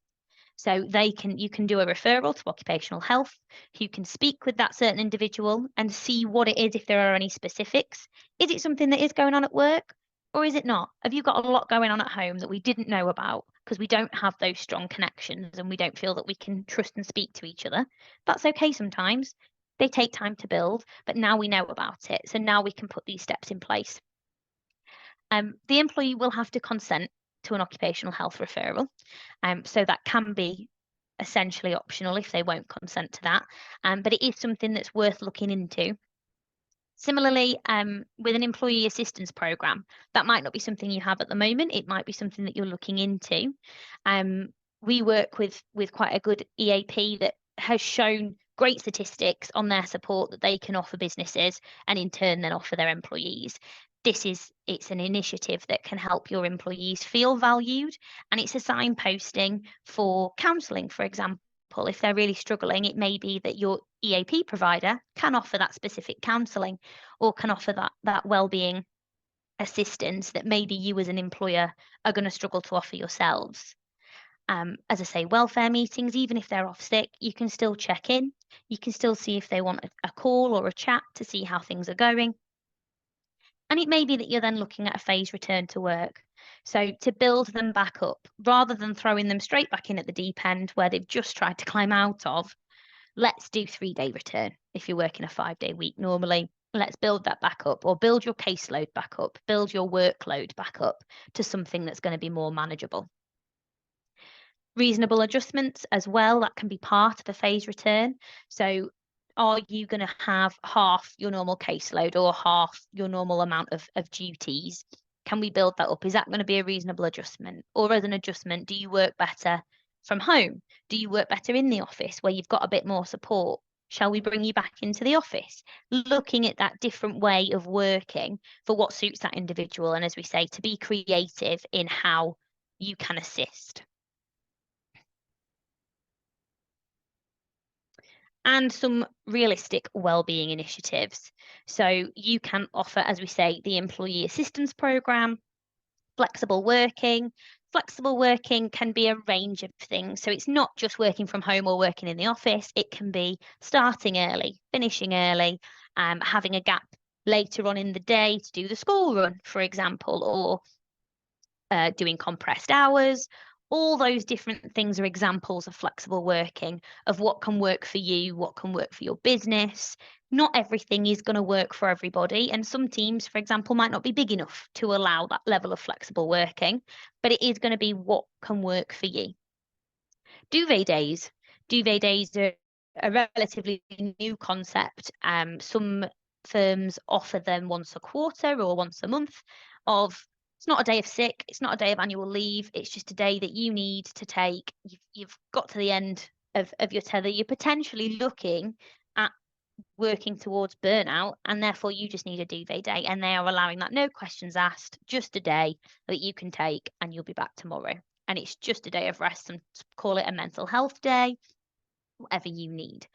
So you can do a referral to occupational health, who can speak with that certain individual and see what it is, if there are any specifics. Is it something that is going on at work or is it not? Have you got a lot going on at home that we didn't know about because we don't have those strong connections and we don't feel that we can trust and speak to each other? That's okay sometimes. They take time to build, but now we know about it. So now we can put these steps in place. The employee will have to consent to an occupational health referral. So that can be essentially optional if they won't consent to that. But it is something that's worth looking into. Similarly, with an employee assistance program, that might not be something you have at the moment. It might be something that you're looking into. We work with quite a good EAP that has shown great statistics on their support that they can offer businesses and in turn then offer their employees. It's an initiative that can help your employees feel valued, and it's a signposting for counselling, for example. If they're really struggling, it may be that your EAP provider can offer that specific counselling or can offer that wellbeing assistance that maybe you as an employer are going to struggle to offer yourselves. As I say, welfare meetings, even if they're off sick, you can still check in. You can still see if they want a call or a chat to see how things are going. And it may be that you're then looking at a phased return to work. So to build them back up, rather than throwing them straight back in at the deep end where they've just tried to climb out of, let's do 3-day return. If you're working a 5-day week normally, let's build that back up, or build your caseload back up, build your workload back up to something that's going to be more manageable. Reasonable adjustments as well, that can be part of a phased return. So are you going to have half your normal caseload or half your normal amount of duties? Can we build that up? Is that going to be a reasonable adjustment? Or as an adjustment, do you work better from home? Do you work better in the office where you've got a bit more support? Shall we bring you back into the office? Looking at that different way of working for what suits that individual. And as we say, to be creative in how you can assist. And some realistic wellbeing initiatives. So you can offer, as we say, the employee assistance program, flexible working. Flexible working can be a range of things. So it's not just working from home or working in the office. It can be starting early, finishing early, having a gap later on in the day to do the school run, for example, or doing compressed hours. All those different things are examples of flexible working, of what can work for you, what can work for your business. Not everything is going to work for everybody. And some teams, for example, might not be big enough to allow that level of flexible working, but it is going to be what can work for you. Duvet days. Duvet days are a relatively new concept. Some firms offer them once a quarter or once a month of, it's not a day of sick, it's not a day of annual leave, it's just a day that you need to take. You've got to the end of your tether, you're potentially looking at working towards burnout, and therefore you just need a duvet day, and they are allowing that, no questions asked, just a day that you can take and you'll be back tomorrow. And it's just a day of rest, and call it a mental health day, whatever you need.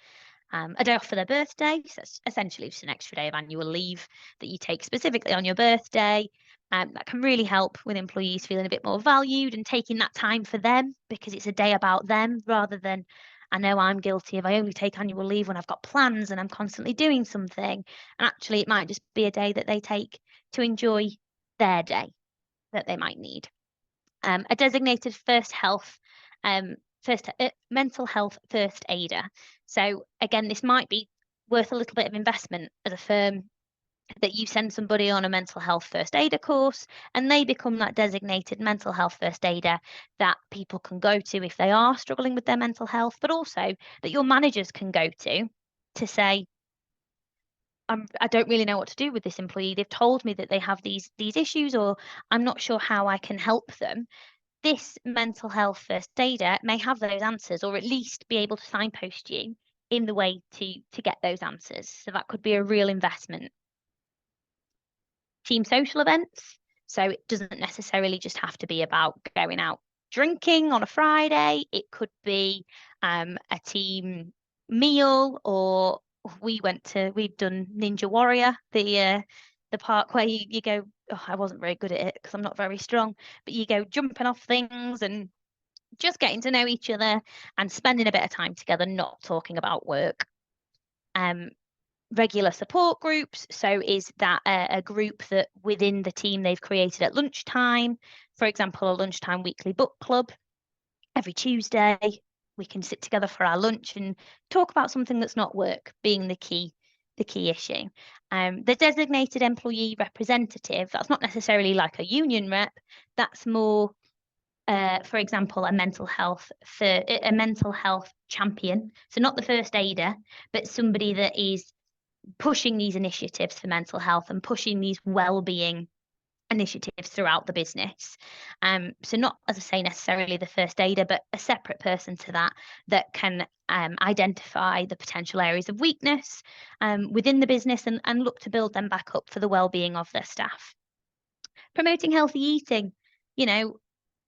a day off for their birthday. So that's essentially just an extra day of annual leave that you take specifically on your birthday. That can really help with employees feeling a bit more valued and taking that time for them, because it's a day about them rather than, I know I'm guilty of, I only take annual leave when I've got plans and I'm constantly doing something. And actually, it might just be a day that they take to enjoy their day that they might need. A designated mental health first aider. So again, this might be worth a little bit of investment as a firm, that you send somebody on a mental health first aider course and they become that designated mental health first aider that people can go to if they are struggling with their mental health, but also that your managers can go to say, I don't really know what to do with this employee. They've told me that they have these issues, or I'm not sure how I can help them. This mental health first aider may have those answers, or at least be able to signpost you in the way to get those answers. So that could be a real investment. Team social events. So it doesn't necessarily just have to be about going out drinking on a Friday. It could be a team meal, or we've done Ninja Warrior, the part where you go, oh, I wasn't very good at it because I'm not very strong, but you go jumping off things and just getting to know each other and spending a bit of time together, not talking about work. Regular support groups. So is that a group that within the team they've created at lunchtime? For example, a lunchtime weekly book club. Every Tuesday, we can sit together for our lunch and talk about something that's not work, being the key issue. The designated employee representative, that's not necessarily like a union rep. That's more, for example, a mental health champion. So not the first aider, but somebody that is pushing these initiatives for mental health and pushing these well-being initiatives throughout the business. So not, as I say, necessarily the first aider, but a separate person to that can identify the potential areas of weakness within the business and look to build them back up for the well-being of their staff. Promoting healthy eating.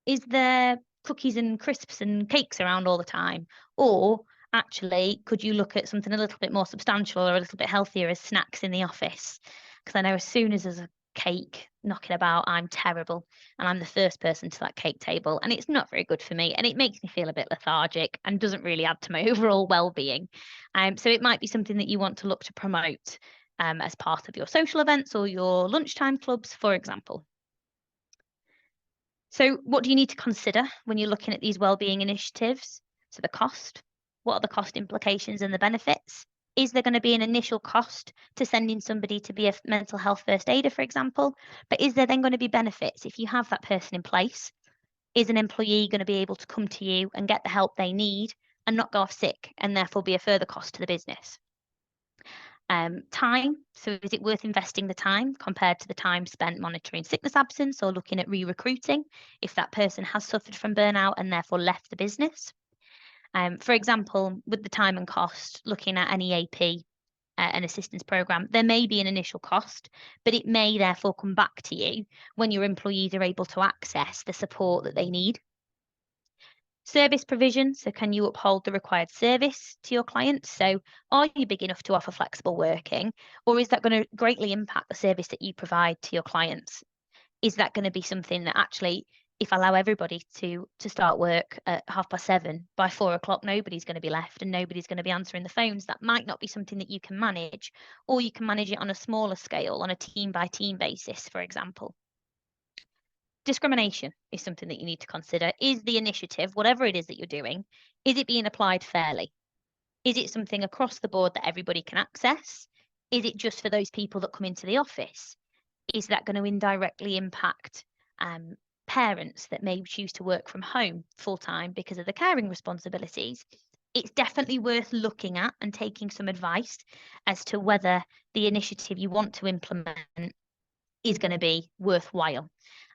Is there cookies and crisps and cakes around all the time? Or actually, could you look at something a little bit more substantial or a little bit healthier as snacks in the office? Because I know as soon as there's a cake knocking about, I'm terrible. And I'm the first person to that cake table. And it's not very good for me. And it makes me feel a bit lethargic and doesn't really add to my overall well-being. So it might be something that you want to look to promote as part of your social events or your lunchtime clubs, for example. So what do you need to consider when you're looking at these wellbeing initiatives? So the cost, what are the cost implications and the benefits? Is there going to be an initial cost to sending somebody to be a mental health first aider, for example? But is there then going to be benefits if you have that person in place? Is an employee going to be able to come to you and get the help they need and not go off sick and therefore be a further cost to the business? Time. So is it worth investing the time compared to the time spent monitoring sickness absence or looking at re-recruiting if that person has suffered from burnout and therefore left the business? For example, with the time and cost, looking at an EAP, an assistance program, there may be an initial cost, but it may therefore come back to you when your employees are able to access the support that they need. Service provision. So can you uphold the required service to your clients? So are you big enough to offer flexible working, or is that going to greatly impact the service that you provide to your clients? Is that going to be something that actually, if I allow everybody to start work at 7:30, by 4:00, nobody's going to be left and nobody's going to be answering the phones? That might not be something that you can manage, or you can manage it on a smaller scale, on a team by team basis, for example. Discrimination is something that you need to consider. Is the initiative, whatever it is that you're doing, is it being applied fairly? Is it something across the board that everybody can access? Is it just for those people that come into the office? Is that going to indirectly impact parents that may choose to work from home full time because of the caring responsibilities? It's definitely worth looking at and taking some advice as to whether the initiative you want to implement is going to be worthwhile.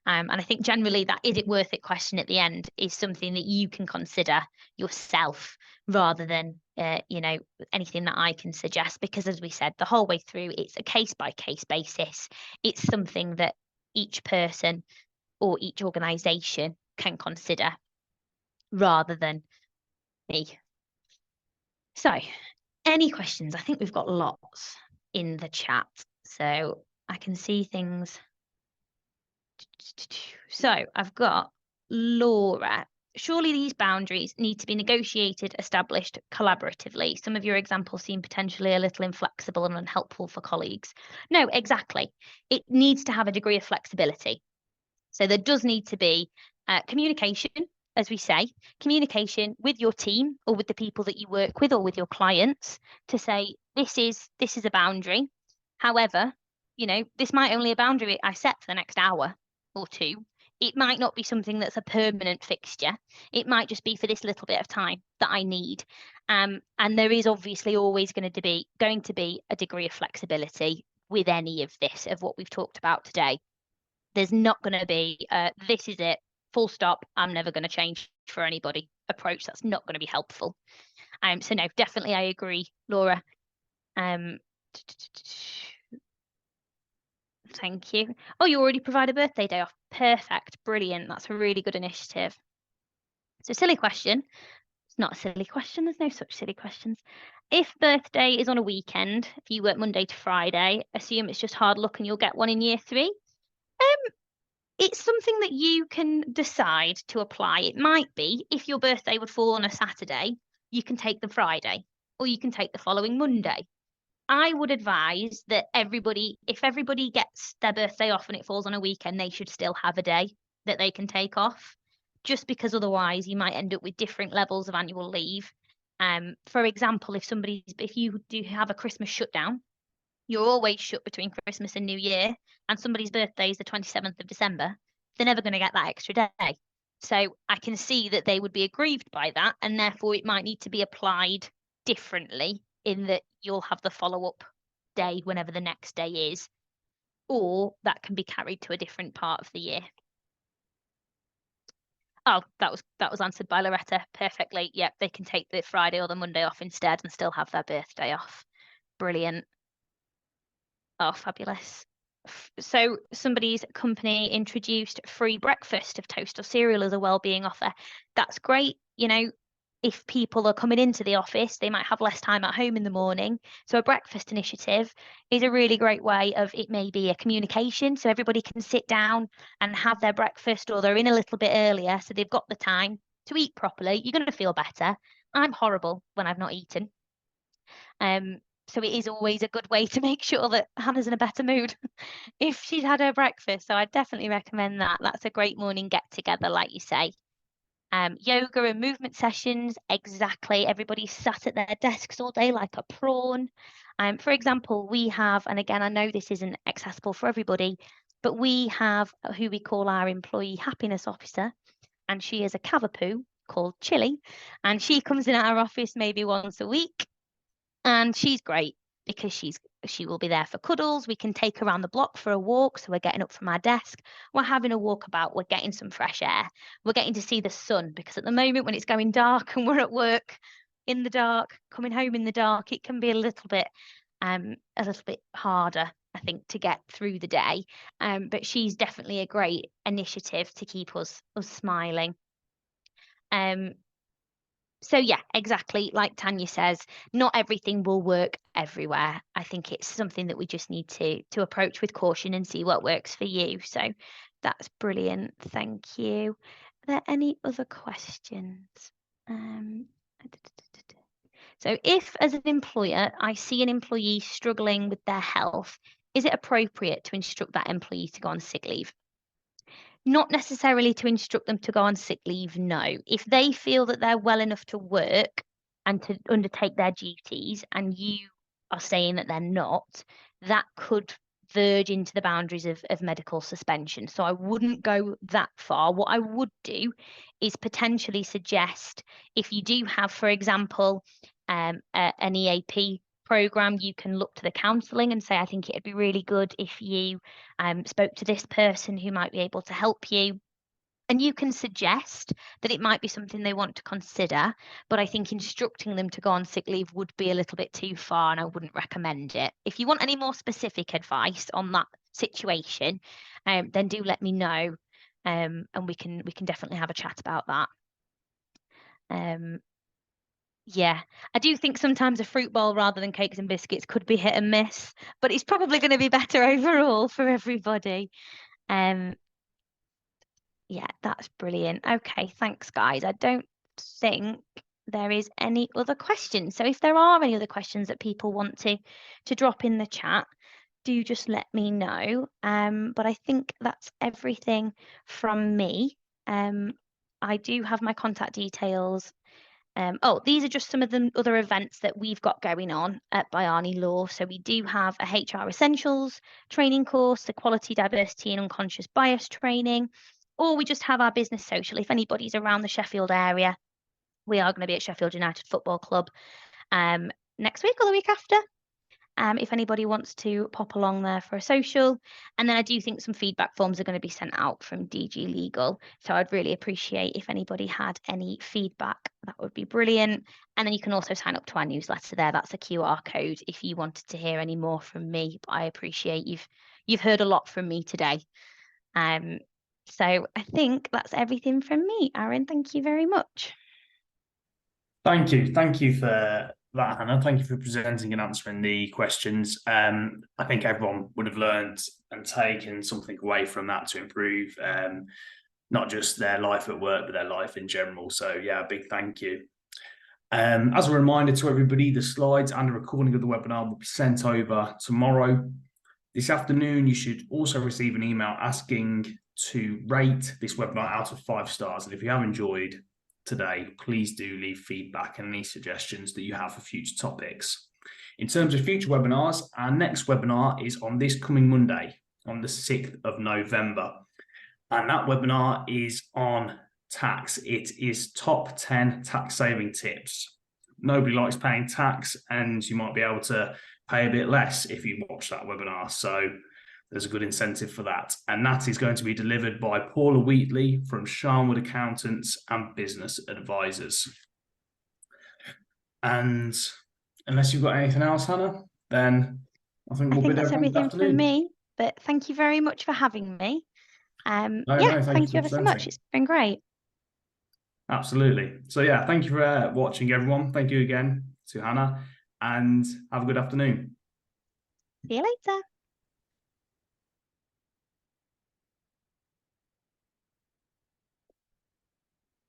And I think generally that is it worth it question at the end is something that you can consider yourself rather than, anything that I can suggest, because as we said, the whole way through, it's a case by case basis. It's something that each person or each organisation can consider rather than me. So Any questions? I think we've got lots in the chat, so I can see things. So I've got Laura. Surely these boundaries need to be negotiated, established collaboratively. Some of your examples seem potentially a little inflexible and unhelpful for colleagues. No, exactly. It needs to have a degree of flexibility. So there does need to be communication, as we say, communication with your team or with the people that you work with or with your clients to say, this is a boundary. However, this might only a boundary I set for the next hour or two. It might not be something that's a permanent fixture. It might just be for this little bit of time that I need. And there is obviously always going to be a degree of flexibility with any of this, of what we've talked about today. There's not going to be this is it, full stop, I'm never going to change for anybody approach. That's not going to be helpful. So no, definitely I agree, Laura. Thank you. Oh, you already provide a birthday day off. Perfect. Brilliant. That's a really good initiative. So silly question. It's not a silly question. There's no such silly questions. If birthday is on a weekend, if you work Monday to Friday, assume it's just hard luck and you'll get one in year 3. It's something that you can decide to apply. It might be if your birthday would fall on a Saturday, you can take the Friday or you can take the following Monday. I would advise that if everybody gets their birthday off and it falls on a weekend, they should still have a day that they can take off, just because otherwise you might end up with different levels of annual leave. For example, if you do have a Christmas shutdown, you're always shut between Christmas and New Year, and somebody's birthday is the 27th of December, they're never going to get that extra day. So I can see that they would be aggrieved by that, and therefore it might need to be applied differently in that you'll have the follow-up day whenever the next day is, or that can be carried to a different part of the year. Oh, that was answered by Loretta perfectly. Yep, they can take the Friday or the Monday off instead and still have their birthday off. Brilliant. Oh, fabulous. So somebody's company introduced free breakfast of toast or cereal as a wellbeing offer. That's great. If people are coming into the office, they might have less time at home in the morning. So a breakfast initiative is a really great way of, it may be a communication, so everybody can sit down and have their breakfast, or they're in a little bit earlier, so they've got the time to eat properly. You're going to feel better. I'm horrible when I've not eaten. So it is always a good way to make sure that Hannah's in a better mood if she's had her breakfast. So I definitely recommend that. That's a great morning get together, like you say. Yoga and movement sessions, exactly. Everybody's sat at their desks all day like a prawn. For example, we have, and again, I know this isn't accessible for everybody, but we have who we call our employee happiness officer, and she is a cavapoo called Chili, and she comes in our office maybe once a week. And she's great because she will be there for cuddles. We can take her around the block for a walk. So we're getting up from our desk. We're having a walkabout. We're getting some fresh air. We're getting to see the sun, because at the moment when it's going dark and we're at work in the dark, coming home in the dark, it can be a little bit harder, I think, to get through the day. But she's definitely a great initiative to keep us smiling. So yeah, exactly. Like Tanya says, not everything will work everywhere. I think it's something that we just need to approach with caution and see what works for you. So that's brilliant. Thank you. Are there any other questions? So if, as an employer, I see an employee struggling with their health, is it appropriate to instruct that employee to go on sick leave? Not necessarily to instruct them to go on sick leave, no. If they feel that they're well enough to work and to undertake their duties, and you are saying that they're not, that could verge into the boundaries of medical suspension. So I wouldn't go that far. What I would do is potentially suggest, if you do have, for example, an EAP program, you can look to the counselling and say, I think it'd be really good if you spoke to this person who might be able to help you. And you can suggest that it might be something they want to consider, but I think instructing them to go on sick leave would be a little bit too far, and I wouldn't recommend it. If you want any more specific advice on that situation, then do let me know, and we can definitely have a chat about that. Yeah, I do think sometimes a fruit bowl rather than cakes and biscuits could be hit and miss, but it's probably going to be better overall for everybody. Um, yeah, that's brilliant. Okay, thanks, guys. I don't think there is any other questions. So if there are any other questions that people want to drop in the chat, do just let me know. But I think that's everything from me. I do have my contact details. Oh, these are just some of the other events that we've got going on at Bhayani Law. So we do have a HR Essentials training course, Equality, Diversity and Unconscious Bias training, or we just have our business social. If anybody's around the Sheffield area, we are going to be at Sheffield United Football Club next week or the week after. If anybody wants to pop along there for a social. And then I do think some feedback forms are going to be sent out from DG Legal. So I'd really appreciate if anybody had any feedback. That would be brilliant. And then you can also sign up to our newsletter there. That's a QR code if you wanted to hear any more from me. But I appreciate you've heard a lot from me today. So I think that's everything from me. Aaron, thank you very much. Thank you. Thank you for that, Hannah. Thank you for presenting and answering the questions. I think everyone would have learned and taken something away from that to improve not just their life at work, but their life in general. So yeah, a big thank you. As a reminder to everybody, the slides and a recording of the webinar will be sent over tomorrow. This afternoon, you should also receive an email asking to rate this webinar out of 5 stars. And if you have enjoyed today, please do leave feedback and any suggestions that you have for future topics. In terms of future webinars, our next webinar is on this coming Monday, on the 6th of November. And that webinar is on tax. It is top 10 tax saving tips. Nobody likes paying tax, and you might be able to pay a bit less if you watch that webinar. So there's a good incentive for that. And that is going to be delivered by Paula Wheatley from Sharnwood Accountants and Business Advisors. And unless you've got anything else, Hannah, then I think we'll be there. That's everything from me. But thank you very much for having me. No, thank you ever so much. It's been great. Absolutely. So yeah, thank you for watching, everyone. Thank you again to Hannah, and have a good afternoon. See you later.